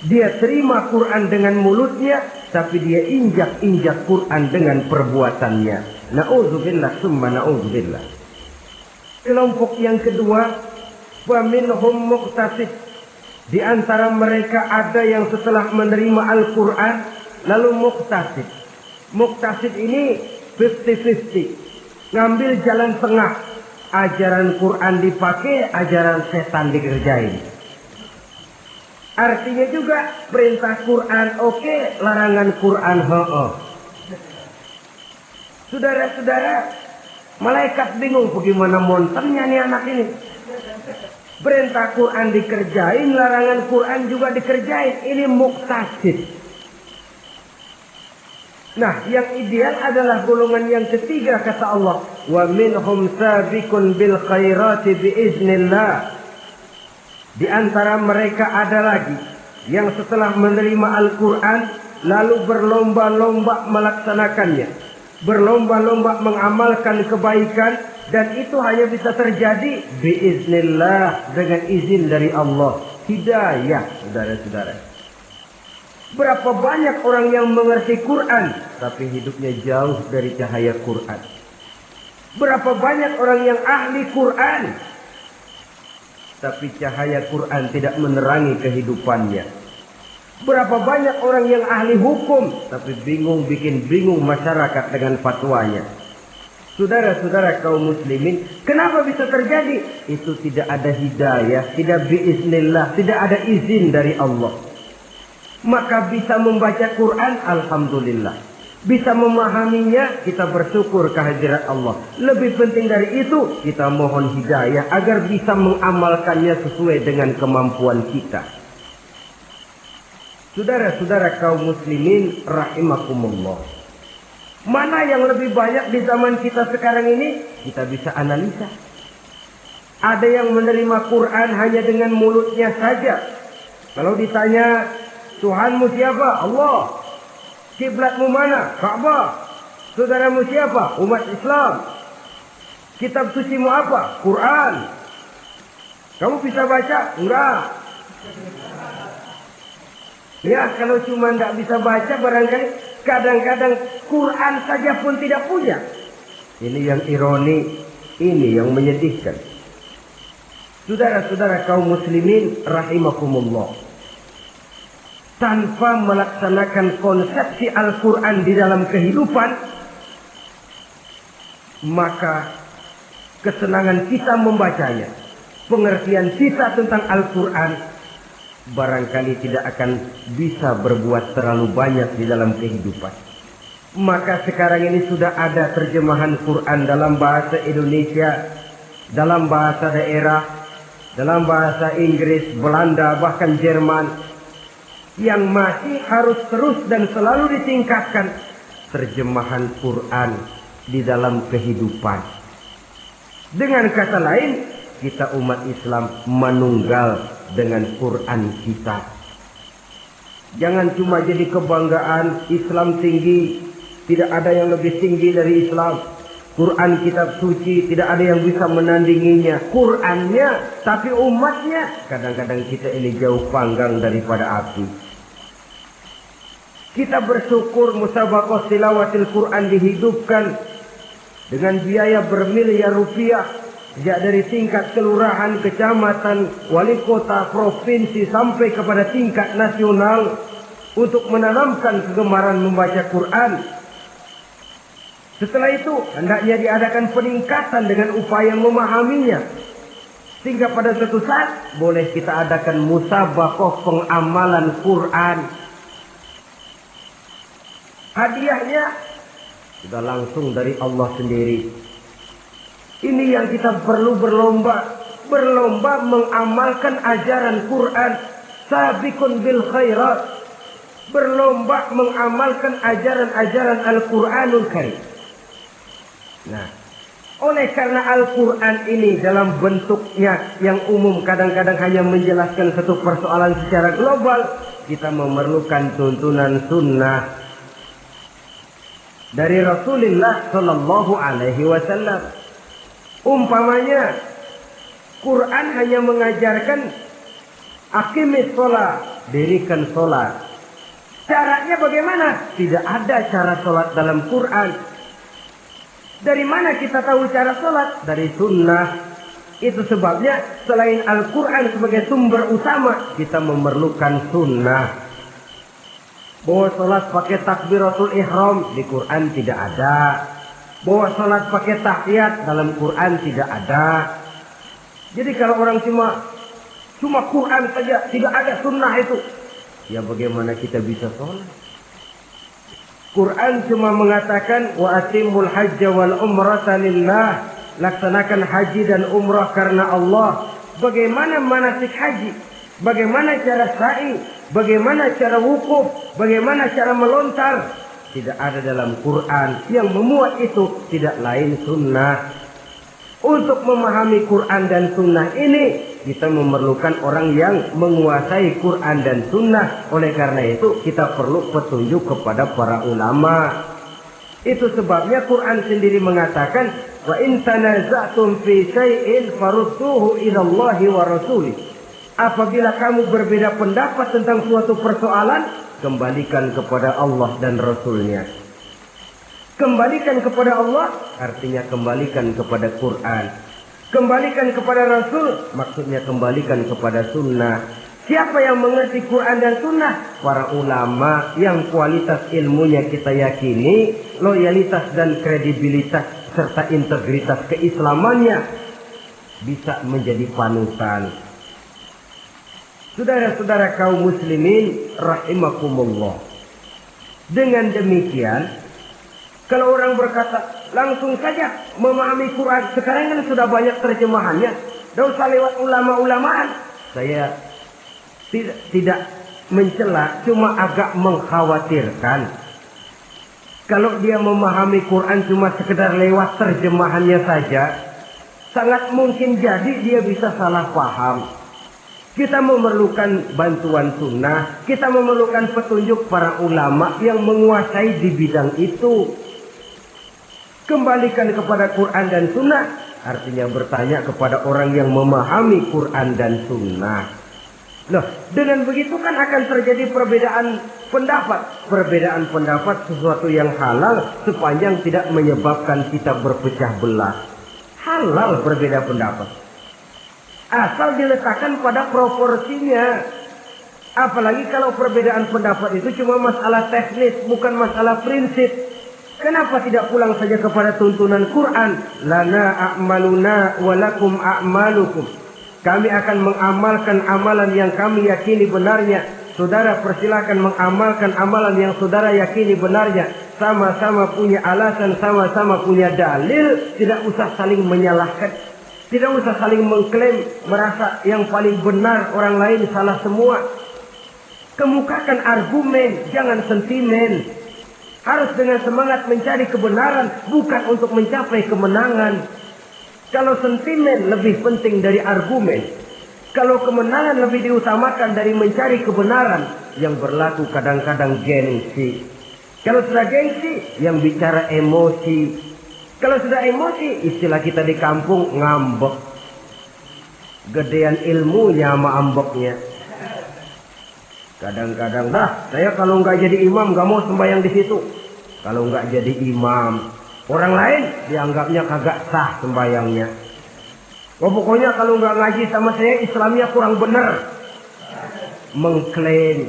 Dia terima Quran dengan mulutnya, tapi dia injak-injak Quran dengan perbuatannya. Na'udzubillah summa na'udzubillah. Kelompok yang kedua, faminhum muqtasid. Di antara mereka ada yang setelah menerima Al-Quran lalu muqtasid. Muqtasid ini 50-50. Ngambil jalan tengah. Ajaran Quran dipakai, ajaran setan dikerjain. Artinya juga perintah Quran oke, larangan Quran ho. Saudara-saudara, malaikat bingung bagaimana monternya nih anak ini. Perintah Quran dikerjain, larangan Quran juga dikerjain. Ini muqtasid. Nah, yang ideal adalah golongan yang ketiga kata Allah, wa minhum sabiqun bil khairati biiznillah. Di antara mereka ada lagi yang setelah menerima Al-Quran lalu berlomba-lomba melaksanakannya, berlomba-lomba mengamalkan kebaikan, dan itu hanya bisa terjadi biiznillah, dengan izin dari Allah. Hidayah, saudara-saudara. Berapa banyak orang yang mengerti Quran tapi hidupnya jauh dari cahaya Quran. Berapa banyak orang yang ahli Quran tapi cahaya Quran tidak menerangi kehidupannya. Berapa banyak orang yang ahli hukum tapi bikin bingung masyarakat dengan fatwanya. Saudara-saudara kaum muslimin, kenapa bisa terjadi? Itu tidak ada hidayah, tidak biiznillah, tidak ada izin dari Allah. Maka bisa membaca Quran, alhamdulillah. Bisa memahaminya, kita bersyukur kehadirat Allah. Lebih penting dari itu, kita mohon hidayah agar bisa mengamalkannya sesuai dengan kemampuan kita. Saudara-saudara kaum muslimin rahimakumullah. Mana yang lebih banyak di zaman kita sekarang ini? Kita bisa analisa. Ada yang menerima Quran hanya dengan mulutnya saja. Kalau ditanya, Tuhanmu siapa? Allah. Kiblatmu mana? Ka'bah. Saudaramu siapa? Umat Islam. Kitab sucimu apa? Quran. Kamu bisa baca? Enggak. Ya, kalau cuma tidak bisa baca, barangkali kadang-kadang Quran saja pun tidak punya. Ini yang ironi, ini yang menyedihkan. Saudara-saudara kaum muslimin rahimakumullah. Tanpa melaksanakan konsepsi Al-Quran di dalam kehidupan, maka kesenangan kita membacanya, pengertian kita tentang Al-Quran barangkali tidak akan bisa berbuat terlalu banyak di dalam kehidupan. Maka sekarang ini sudah ada terjemahan Quran dalam bahasa Indonesia, dalam bahasa daerah, dalam bahasa Inggris, Belanda, bahkan Jerman, yang masih harus terus dan selalu ditingkatkan terjemahan Quran di dalam kehidupan. Dengan kata lain, kita umat Islam menunggal dengan Quran kita. Jangan cuma jadi kebanggaan Islam tinggi, tidak ada yang lebih tinggi dari Islam. Quran kitab suci, tidak ada yang bisa menandinginya. Qurannya, tapi umatnya, kadang-kadang kita ini jauh panggang daripada api. Kita bersyukur musabaqah tilawatil Quran dihidupkan dengan biaya bermiliar rupiah, sejak dari tingkat kelurahan, kecamatan, wali kota, provinsi sampai kepada tingkat nasional, untuk menanamkan kegemaran membaca Quran. Setelah itu hendaknya diadakan peningkatan dengan upaya memahaminya, sehingga pada suatu saat boleh kita adakan musabaqah pengamalan Quran. Hadiahnya sudah langsung dari Allah sendiri. Ini yang kita perlu berlomba mengamalkan ajaran Quran. Sabiqun bil khairat, berlomba mengamalkan ajaran-ajaran Al-Quranul Karim. Nah, oleh karena Al-Quran ini dalam bentuknya yang umum kadang-kadang hanya menjelaskan satu persoalan secara global, kita memerlukan tuntunan sunnah dari Rasulullah Sallallahu Alaihi Wasallam. Umpamanya, Quran hanya mengajarkan aqimis sholat, dirikan sholat. Caranya bagaimana? Tidak ada cara sholat dalam Quran. Dari mana kita tahu cara sholat? Dari sunnah. Itu sebabnya selain Al-Quran sebagai sumber utama, kita memerlukan sunnah. Bahwa sholat pakai takbiratul ihram di Quran tidak ada. Bahwa sholat pakai tahiyat dalam Quran tidak ada. Jadi kalau orang cuma Quran saja, tidak ada sunnah itu, ya bagaimana kita bisa sholat? Quran cuma mengatakan wa atimul hajja wal umrata lillah, laksanakan haji dan umrah karena Allah. Bagaimana manasik haji? Bagaimana cara sa'i? Bagaimana cara wukuf? Bagaimana cara melontar? Tidak ada dalam Quran. Yang memuat itu tidak lain sunnah. Untuk memahami Quran dan sunnah ini, kita memerlukan orang yang menguasai Quran dan sunnah. Oleh karena itu kita perlu petunjuk kepada para ulama. Itu sebabnya Quran sendiri mengatakan, wa in tanaza'tum fi syai'in farudduhu ila Allahi wa rasulih. Apabila kamu berbeda pendapat tentang suatu persoalan, kembalikan kepada Allah dan Rasulnya. Kembalikan kepada Allah artinya kembalikan kepada Quran. Kembalikan kepada Rasul maksudnya kembalikan kepada sunnah. Siapa yang mengerti Quran dan sunnah? Para ulama yang kualitas ilmunya kita yakini, loyalitas dan kredibilitas serta integritas keislamannya bisa menjadi panutan. Saudara-saudara kaum muslimin rahimakumullah. Dengan demikian, kalau orang berkata langsung saja memahami Quran, sekarang kan sudah banyak terjemahannya, tidak usah lewat ulama-ulamaan. Saya tidak mencela, cuma agak mengkhawatirkan. Kalau dia memahami Quran cuma sekedar lewat terjemahannya saja, sangat mungkin jadi dia bisa salah paham. Kita memerlukan bantuan sunnah, kita memerlukan petunjuk para ulama yang menguasai di bidang itu. Kembalikan kepada Quran dan sunnah artinya bertanya kepada orang yang memahami Quran dan sunnah. Loh, dengan begitu kan akan terjadi perbedaan pendapat. Perbedaan pendapat sesuatu yang halal sepanjang tidak menyebabkan kita berpecah belah. Halal berbeda pendapat, asal diletakkan pada proporsinya. Apalagi kalau perbedaan pendapat itu cuma masalah teknis, bukan masalah prinsip. Kenapa tidak pulang saja kepada tuntunan Quran? Lana a'maluna wa lakum a'malukum. Kami akan mengamalkan amalan yang kami yakini benarnya. Saudara persilakan mengamalkan amalan yang saudara yakini benarnya. Sama-sama punya alasan, sama-sama punya dalil. Tidak usah saling menyalahkan. Tidak usah saling mengklaim, merasa yang paling benar, orang lain salah semua. Kemukakan argumen, jangan sentimen. Harus dengan semangat mencari kebenaran, bukan untuk mencapai kemenangan. Kalau sentimen lebih penting dari argumen, kalau kemenangan lebih diutamakan dari mencari kebenaran, yang berlaku kadang-kadang gengsi. Kalau sudah gengsi, yang bicara emosi. Kalau sudah emosi, istilah kita di kampung ngambek. Gedean ilmunya sama ambeknya. Kadang-kadang, saya kalau nggak jadi imam nggak mau sembahyang di situ. Kalau nggak jadi imam, orang lain dianggapnya kagak sah sembahyangnya. Pokoknya kalau nggak ngaji sama saya, Islamnya kurang benar. Mengklaim.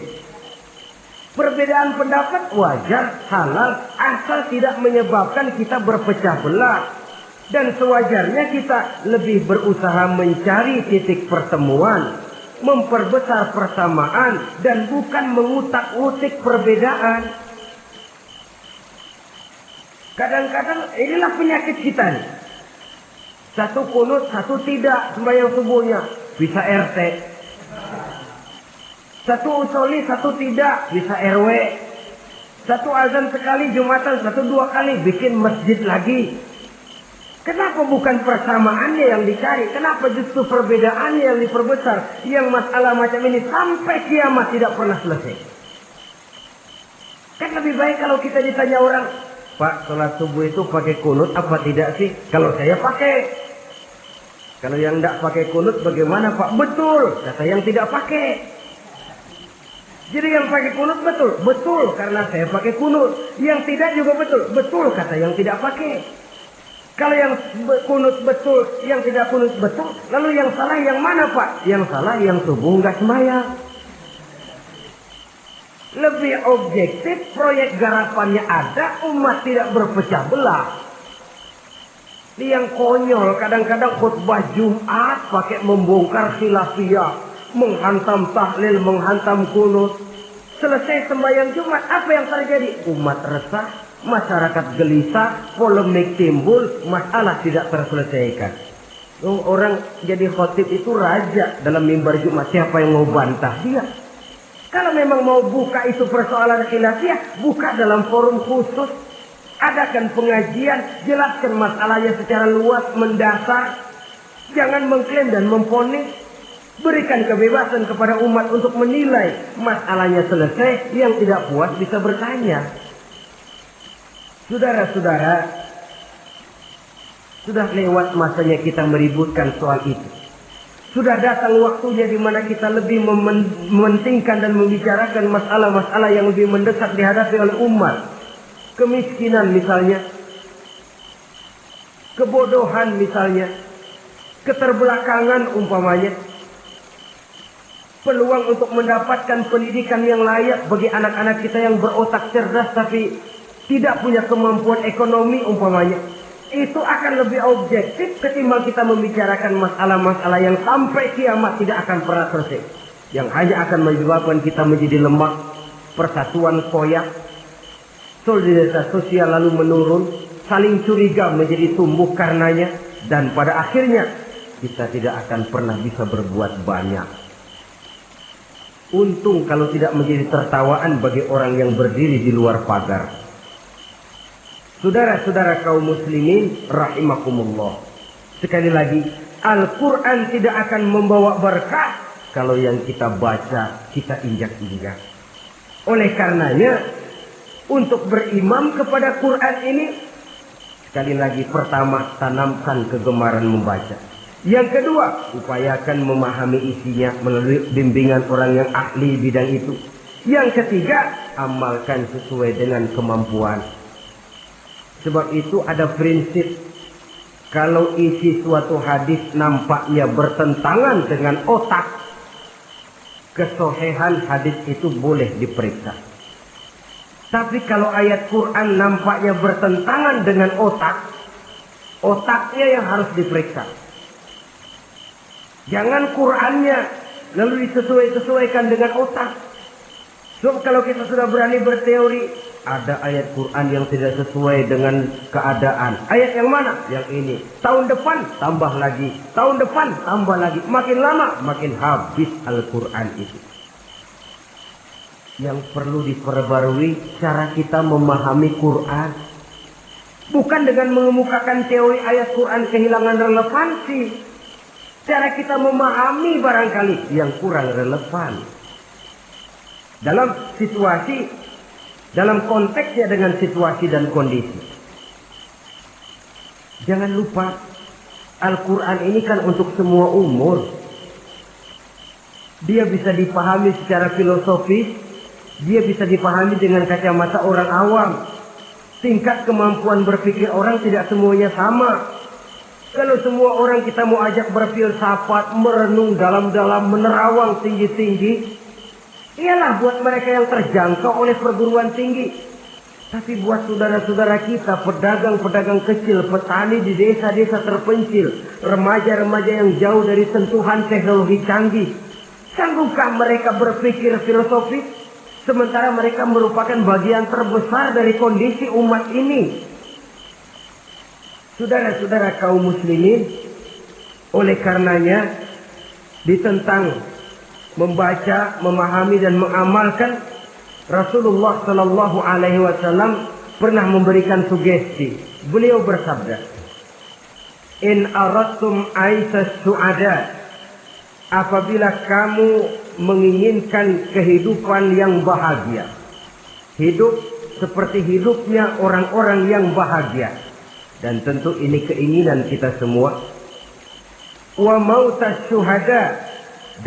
Perbedaan pendapat wajar, halal, asal tidak menyebabkan kita berpecah belah. Dan sewajarnya kita lebih berusaha mencari titik pertemuan, memperbesar persamaan, dan bukan mengutak-utik perbedaan. Kadang-kadang inilah penyakit kita nih. Satu kunut, satu tidak sembahyang subuhnya. Bisa RT. Satu usoli, satu tidak. Bisa RW. Satu azan sekali Jumatan, satu dua kali. Bikin masjid lagi. Kenapa bukan persamaannya yang dicari? Kenapa justru perbedaannya yang diperbesar? Yang masalah macam ini sampai kiamat tidak pernah selesai. Kan lebih baik kalau kita ditanya orang, Pak, sholat subuh itu pakai kunut apa tidak sih? Kalau saya pakai. Kalau yang tidak pakai kunut bagaimana Pak? Betul, kata yang tidak pakai. Jadi yang pakai kunut betul? Betul, karena saya pakai kunut. Yang tidak juga betul? Betul, kata yang tidak pakai. Kalau yang kunut betul, yang tidak kunut betul, lalu yang salah yang mana Pak? Yang salah yang subuh nggak sembahyang. Lebih objektif, proyek garapannya ada, umat tidak berpecah belah. Ini yang konyol, kadang-kadang khutbah Jumat pakai membongkar khilafiyah, menghantam tahlil, menghantam kunut. Selesai sembahyang Jumat, apa yang terjadi? Umat resah, masyarakat gelisah, polemik timbul, masalah tidak terselesaikan. Orang jadi khotib itu raja dalam mimbar Jumat, siapa yang mau bantah dia? Kalau memang mau buka itu persoalan khilafiyah, buka dalam forum khusus. Adakan pengajian, jelaskan masalahnya secara luas, mendasar. Jangan mengklaim dan memponis. Berikan kebebasan kepada umat untuk menilai. Masalahnya selesai, yang tidak puas bisa bertanya. Saudara-saudara, sudah lewat masanya kita meributkan soal itu. Sudah datang waktunya di mana kita lebih mementingkan dan membicarakan masalah-masalah yang lebih mendesak dihadapi oleh umat. Kemiskinan misalnya, kebodohan misalnya, keterbelakangan umpamanya, peluang untuk mendapatkan pendidikan yang layak bagi anak-anak kita yang berotak cerdas tapi tidak punya kemampuan ekonomi umpamanya. Itu akan lebih objektif ketimbang kita membicarakan masalah-masalah yang sampai kiamat tidak akan pernah selesai. Yang hanya akan menyebabkan kita menjadi lemah, persatuan koyak, solidaritas sosial lalu menurun, saling curiga menjadi tumbuh karenanya, dan pada akhirnya kita tidak akan pernah bisa berbuat banyak. Untung kalau tidak menjadi tertawaan bagi orang yang berdiri di luar pagar. Saudara-saudara kaum muslimin rahimakumullah. Sekali lagi, Al-Quran tidak akan membawa berkah kalau yang kita baca kita injak-injak. Oleh karenanya, untuk berimam kepada Quran ini, sekali lagi, pertama, tanamkan kegemaran membaca. Yang kedua, upayakan memahami isinya melalui bimbingan orang yang ahli bidang itu. Yang ketiga, amalkan sesuai dengan kemampuan. Sebab itu ada prinsip, kalau isi suatu hadis nampaknya bertentangan dengan otak, kesohihan hadis itu boleh diperiksa. Tapi kalau ayat Quran nampaknya bertentangan dengan otak, otaknya yang harus diperiksa. Jangan Qur'annya lalu disesuaikan dengan otak. So kalau kita sudah berani berteori, ada ayat Quran yang tidak sesuai dengan keadaan. Ayat yang mana? Yang ini. Tahun depan tambah lagi. Tahun depan tambah lagi. Makin lama makin habis Al-Quran itu. Yang perlu diperbarui cara kita memahami Quran. Bukan dengan mengemukakan teori ayat Quran kehilangan relevansi. Cara kita memahami barangkali yang kurang relevan. Dalam situasi, dalam konteksnya dengan situasi dan kondisi. Jangan lupa, Al-Quran ini kan untuk semua umur. Dia bisa dipahami secara filosofis, dia bisa dipahami dengan kacamata orang awam. Tingkat kemampuan berpikir orang tidak semuanya sama. Kalau semua orang kita mau ajak berfilsafat, merenung dalam-dalam, menerawang tinggi-tinggi, ialah buat mereka yang terjangkau oleh perguruan tinggi. Tapi buat saudara-saudara kita, pedagang-pedagang kecil, petani di desa-desa terpencil, remaja-remaja yang jauh dari sentuhan teknologi canggih, sanggupkah mereka berpikir filosofis? Sementara mereka merupakan bagian terbesar dari kondisi umat ini. Saudara-saudara kaum muslimin, oleh karenanya ditentang membaca, memahami dan mengamalkan, Rasulullah Sallallahu Alaihi Wasallam pernah memberikan sugesti. Beliau bersabda, "In aradtum aisas su'ada," apabila kamu menginginkan kehidupan yang bahagia, hidup seperti hidupnya orang-orang yang bahagia. Dan tentu ini keinginan kita semua. Wa mautas syuhada,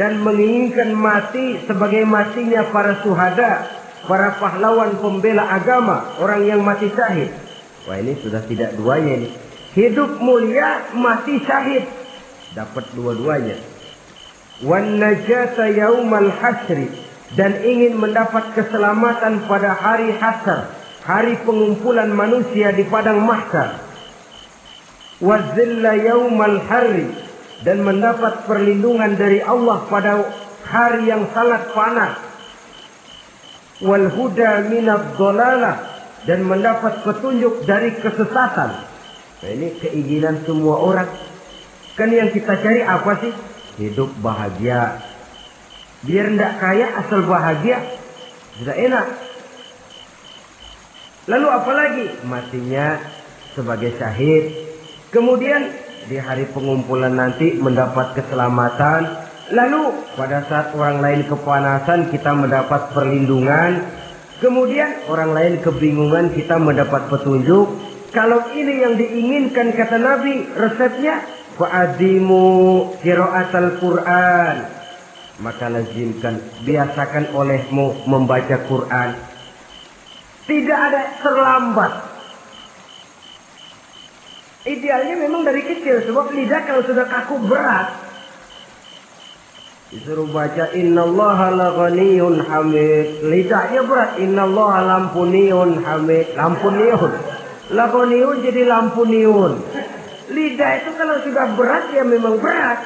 dan menginginkan mati sebagai matinya para syuhada, para pahlawan pembela agama, orang yang mati syahid. Wah, ini sudah tidak duanya ini. Hidup mulia, mati syahid. Dapat dua-duanya. Wan najata yaumal hasri, dan ingin mendapat keselamatan pada hari hasyar, hari pengumpulan manusia di padang mahsyar. Wazilla yaumal harri, dan mendapat perlindungan dari Allah pada hari yang sangat panas. Wal huda minadh dhalalah, dan mendapat petunjuk dari kesesatan. Nah, ini keinginan semua orang. Kan yang kita cari apa sih? Hidup bahagia. Biar tidak kaya asal bahagia, sudah enak. Lalu apa lagi? Matinya sebagai syahid. Kemudian di hari pengumpulan nanti mendapat keselamatan. Lalu pada saat orang lain kepanasan kita mendapat perlindungan. Kemudian orang lain kebingungan kita mendapat petunjuk. Kalau ini yang diinginkan kata Nabi, resepnya fa'adimu qiraatal Quran. Maka lazimkan, biasakan olehmu membaca Quran. Tidak ada terlambat. Idealnya memang dari kecil, sebab lidah kalau sudah kaku berat. Disuruh baca innallaha laghaniyun hamid. Lidahnya berat. Innallaha lampuniyun hamid. Lampuniyun. Laghaniyun jadi lampuniyun. Lidah itu kalau sudah berat ya memang berat.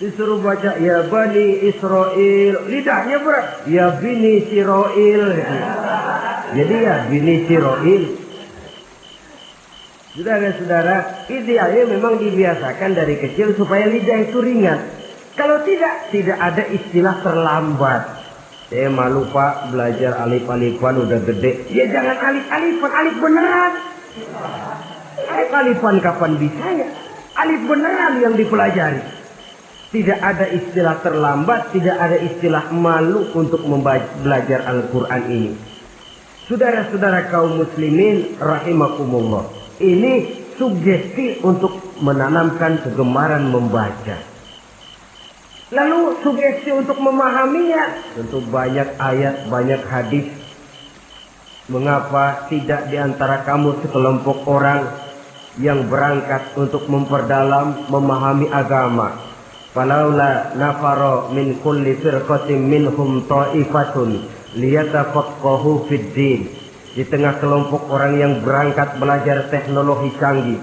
Disuruh baca ya bani Israel. Lidahnya berat. Ya bini Israel. Jadi ya bini Israel. Saudara-saudara, idealnya memang dibiasakan dari kecil supaya lidah itu ringan. Kalau tidak ada istilah terlambat. Saya malu pak, belajar alif-alifan udah gede. Ya jangan alif-alifan, alif beneran. Alif-alifan kapan bisa ya? Alif beneran yang dipelajari. Tidak ada istilah terlambat, tidak ada istilah malu untuk belajar Al-Quran ini. Saudara-saudara kaum muslimin rahimakumullah. Ini sugesti untuk menanamkan kegemaran membaca. Lalu sugesti untuk memahaminya. Tentu banyak ayat, banyak hadis. Mengapa tidak di antara kamu sekelompok orang yang berangkat untuk memperdalam, memahami agama? Falaula nafaro min kulli firqatin minhum ta'ifatun liyatafaqahu fid din. Di tengah kelompok orang yang berangkat belajar teknologi canggih,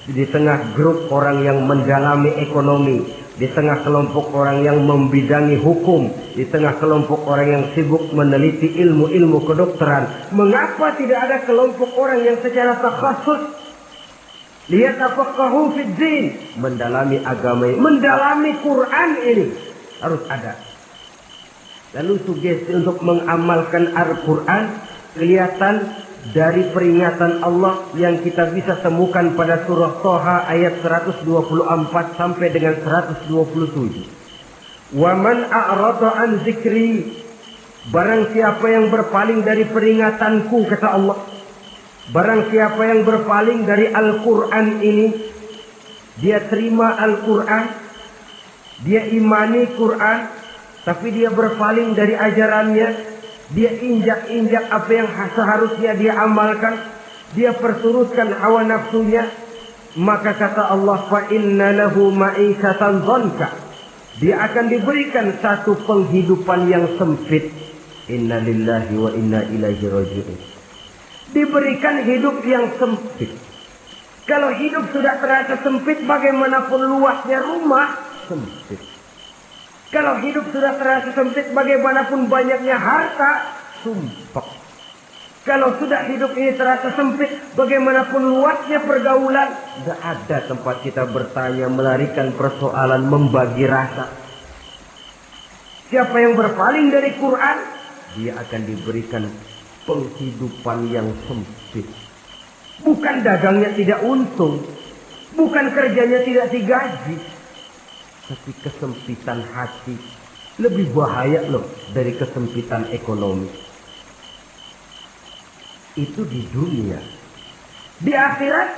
di tengah grup orang yang mendalami ekonomi, di tengah kelompok orang yang membidangi hukum, di tengah kelompok orang yang sibuk meneliti ilmu-ilmu kedokteran, mengapa tidak ada kelompok orang yang secara takhasus liyatafaqahu fid din, mendalami agama, mendalami Quran ini harus ada. Lalu sugesti untuk mengamalkan Al-Quran kelihatan dari peringatan Allah yang kita bisa temukan pada surah Thaha ayat 124 sampai dengan 127. Wa man a'rada an zikri, barang siapa yang berpaling dari peringatanku, kata Allah, barang siapa yang berpaling dari Al-Quran ini, dia terima Al-Quran, dia imani Quran, tapi dia berpaling dari ajarannya, dia injak-injak apa yang seharusnya dia amalkan, dia perturutkan hawa nafsunya, maka kata Allah, fa inna lahu ma'isatan dhanka, dia akan diberikan satu penghidupan yang sempit. Inna lillahi wa inna ilaihi raji'un. Diberikan hidup yang sempit. Kalau hidup sudah terasa sempit, bagaimanapun luasnya rumah, sempit. Kalau hidup sudah terasa sempit, bagaimanapun banyaknya harta, sumpek. Kalau sudah hidup ini terasa sempit, bagaimanapun luasnya pergaulan, tidak ada tempat kita bertanya, melarikan persoalan, membagi rasa. Siapa yang berpaling dari Quran, dia akan diberikan penghidupan yang sempit. Bukan dagangnya tidak untung, bukan kerjanya tidak digaji, tapi kesempitan hati lebih bahaya loh dari kesempitan ekonomi. Itu di dunia. Di akhirat,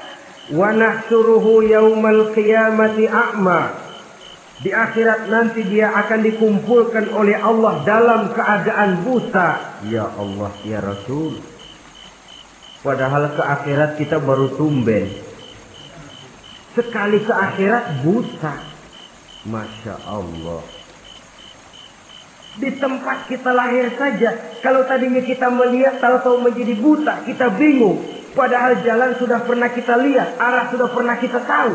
wa nahsyuruhu yaumal qiyamati a'ma. Di akhirat nanti dia akan dikumpulkan oleh Allah dalam keadaan buta. Ya Allah, ya Rasul. Padahal ke akhirat kita baru tumben. Sekali ke akhirat buta. Masya Allah. Di tempat kita lahir saja, kalau tadinya kita melihat, tahu-tahu menjadi buta, kita bingung. Padahal jalan sudah pernah kita lihat, arah sudah pernah kita tahu.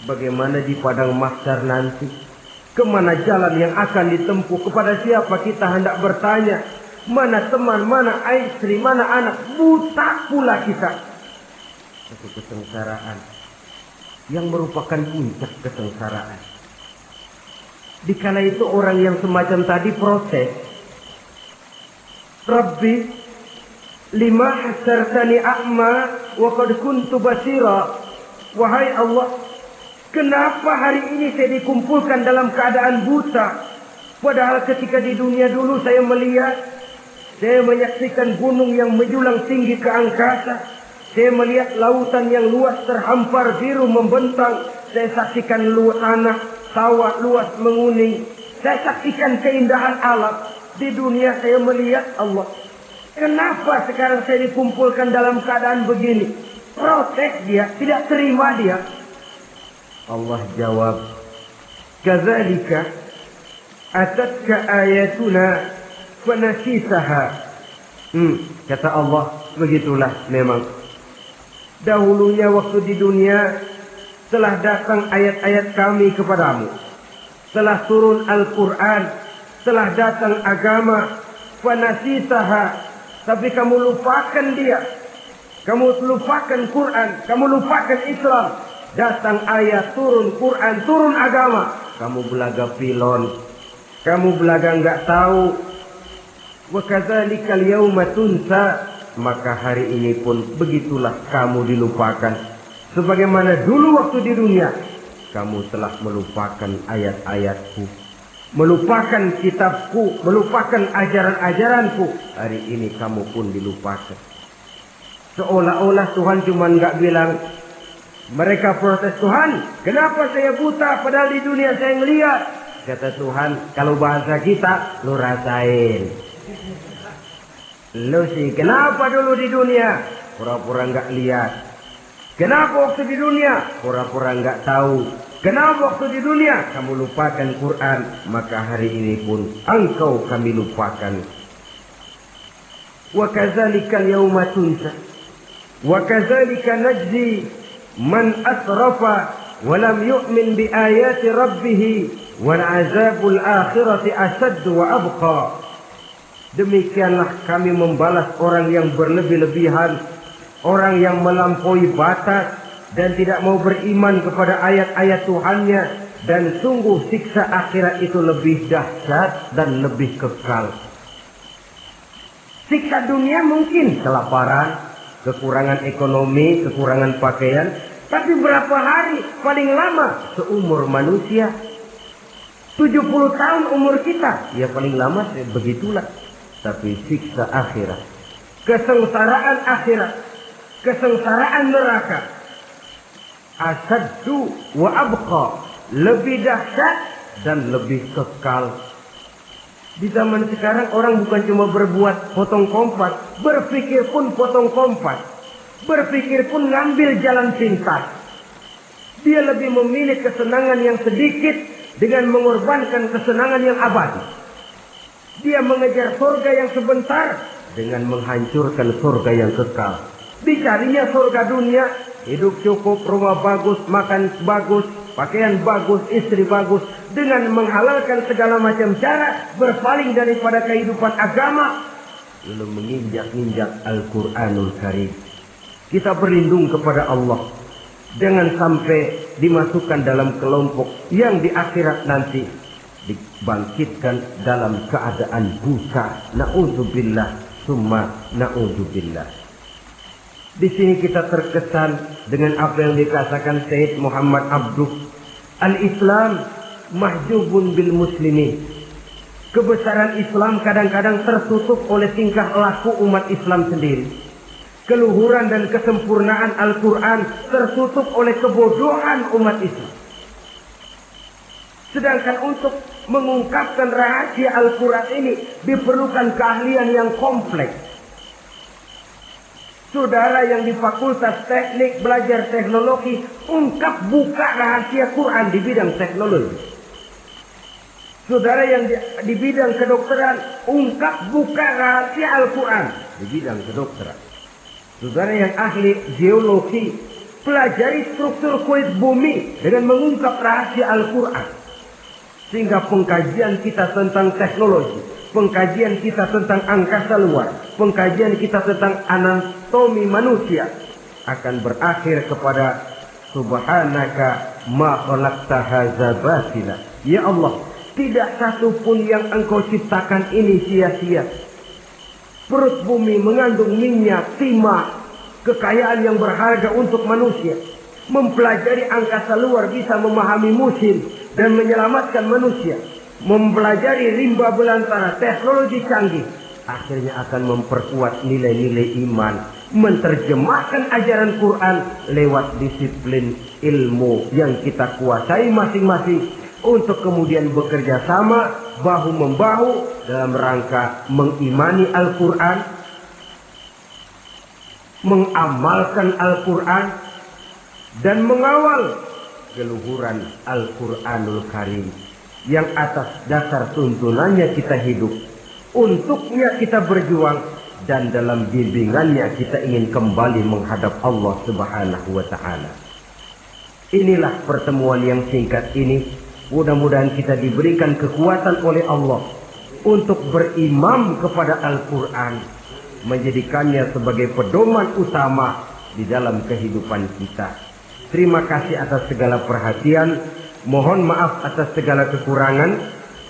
Bagaimana di padang mahsyar nanti? Kemana jalan yang akan ditempuh? Kepada siapa kita hendak bertanya? Mana teman, mana istri, mana anak? Buta pula kita. Satu kesengsaraan yang merupakan puncak kesengsaraan. Dikala itu orang yang semacam tadi protes, Rabbi, lima hasartani a'ma wa qad kuntu basira. Wahai Allah, kenapa hari ini saya dikumpulkan dalam keadaan buta? Padahal ketika di dunia dulu saya melihat, saya menyaksikan gunung yang menjulang tinggi ke angkasa, saya melihat lautan yang luas terhampar biru membentang, saya saksikan tanah sawah luas menguning, saya saksikan keindahan alam. Di dunia saya melihat Allah. Kenapa sekarang saya dikumpulkan dalam keadaan begini? Protes dia, tidak terima dia. Allah jawab, kadzalika atatka ayatuna fanasitaha. Kata Allah, begitulah memang. Dahulunya waktu di dunia telah datang ayat-ayat kami kepadamu, telah turun Al-Quran, telah datang agama, fanasitaha, tapi kamu lupakan dia, kamu lupakan Quran, kamu lupakan Islam. Datang ayat, turun Quran, turun agama, kamu belaga pilon, kamu belaga nggak tahu. Wa kadzalikal yauma tunsa, maka hari ini pun begitulah kamu dilupakan. Sebagaimana dulu waktu di dunia, kamu telah melupakan ayat-ayatku, melupakan kitabku, melupakan ajaran-ajaranku. Hari ini kamu pun dilupakan. Seolah-olah Tuhan cuma nggak bilang, mereka protes, Tuhan, kenapa saya buta padahal di dunia saya ngeliat. Kata Tuhan, kalau bahasa kita, lu rasain. Lu sih, kenapa dulu di dunia? Pura-pura nggak lihat. Kenapa waktu di dunia? Pura-pura nggak tahu. Kenapa waktu di dunia? Kamu lupakan Quran. Maka hari ini pun engkau kami lupakan. Wa kadzalikal yauma tunsa. Wa kadzalika najzi man asrafa wa lam yu'min bi ayati rabbih wal azabul akhirati asaddu wa abqa. Demikianlah kami membalas orang yang berlebih-lebihan, orang yang melampaui batas dan tidak mau beriman kepada ayat-ayat Tuhannya, dan sungguh siksa akhirat itu lebih dahsyat dan lebih kekal. Siksa dunia mungkin kelaparan, kekurangan ekonomi, kekurangan pakaian, tapi berapa hari paling lama seumur manusia? 70 tahun umur kita, ya paling lama begitulah. Tapi siksa akhirat, kesengsaraan akhirat, kesengsaraan neraka, asaddu wa abqa, lebih dahsyat dan lebih kekal. Di zaman sekarang orang bukan cuma berbuat potong kompas, berpikir pun potong kompas, berpikir pun ngambil jalan pintas. Dia lebih memilih kesenangan yang sedikit dengan mengorbankan kesenangan yang abadi. Dia mengejar surga yang sebentar dengan menghancurkan surga yang kekal. Dicarinya surga dunia, hidup cukup, rumah bagus, makan bagus, pakaian bagus, istri bagus, dengan menghalalkan segala macam cara, berpaling daripada kehidupan agama, lalu menginjak-injak Al-Quranul Karim. Kita berlindung kepada Allah, jangan sampai dimasukkan dalam kelompok yang di akhirat nanti dibangkitkan dalam keadaan buta. Na'udzubillah summa na'udzubillah. Di sini kita terkesan dengan apa yang dikatakan Sayyid Muhammad Abduh, al-Islam mahjubun bil muslimin. Kebesaran Islam kadang-kadang tertutup oleh tingkah laku umat Islam sendiri. Keluhuran dan kesempurnaan Al-Quran tertutup oleh kebodohan umat Islam. Sedangkan untuk mengungkapkan rahasia Al-Quran ini diperlukan keahlian yang kompleks. Saudara yang di Fakultas Teknik belajar teknologi, ungkap buka rahasia Quran di bidang teknologi. Saudara yang di bidang kedokteran, ungkap buka rahasia Al-Quran di bidang kedokteran. Saudara yang ahli geologi, pelajari struktur kulit bumi dengan mengungkap rahasia Al-Quran. Sehingga pengkajian kita tentang teknologi, pengkajian kita tentang angkasa luar, pengkajian kita tentang anatomi manusia akan berakhir kepada subhanaka ma khalaqta hadza batila. Ya Allah, tidak satu pun yang Engkau ciptakan ini sia-sia. Perut bumi mengandung minyak, timah, kekayaan yang berharga untuk manusia. Mempelajari angkasa luar bisa memahami musim dan menyelamatkan manusia. Mempelajari rimba belantara, teknologi canggih, akhirnya akan memperkuat nilai-nilai iman. Menerjemahkan ajaran Quran lewat disiplin ilmu yang kita kuasai masing-masing, untuk kemudian bekerja sama bahu-membahu dalam rangka mengimani Al-Quran, mengamalkan Al-Quran, dan mengawal keluhuran Al-Quranul Karim yang atas dasar tuntunannya kita hidup, untuknya kita berjuang, dan dalam bimbingannya kita ingin kembali menghadap Allah Subhanahu wa Ta'ala. Inilah pertemuan yang singkat ini. Mudah-mudahan kita diberikan kekuatan oleh Allah untuk berimam kepada Al-Quran, menjadikannya sebagai pedoman utama di dalam kehidupan kita. Terima kasih atas segala perhatian. Mohon maaf atas segala kekurangan.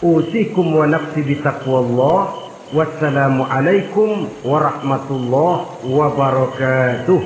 Usikum wa nafsi bitaqwallah. Wassalamualaikum warahmatullahi wabarakatuh.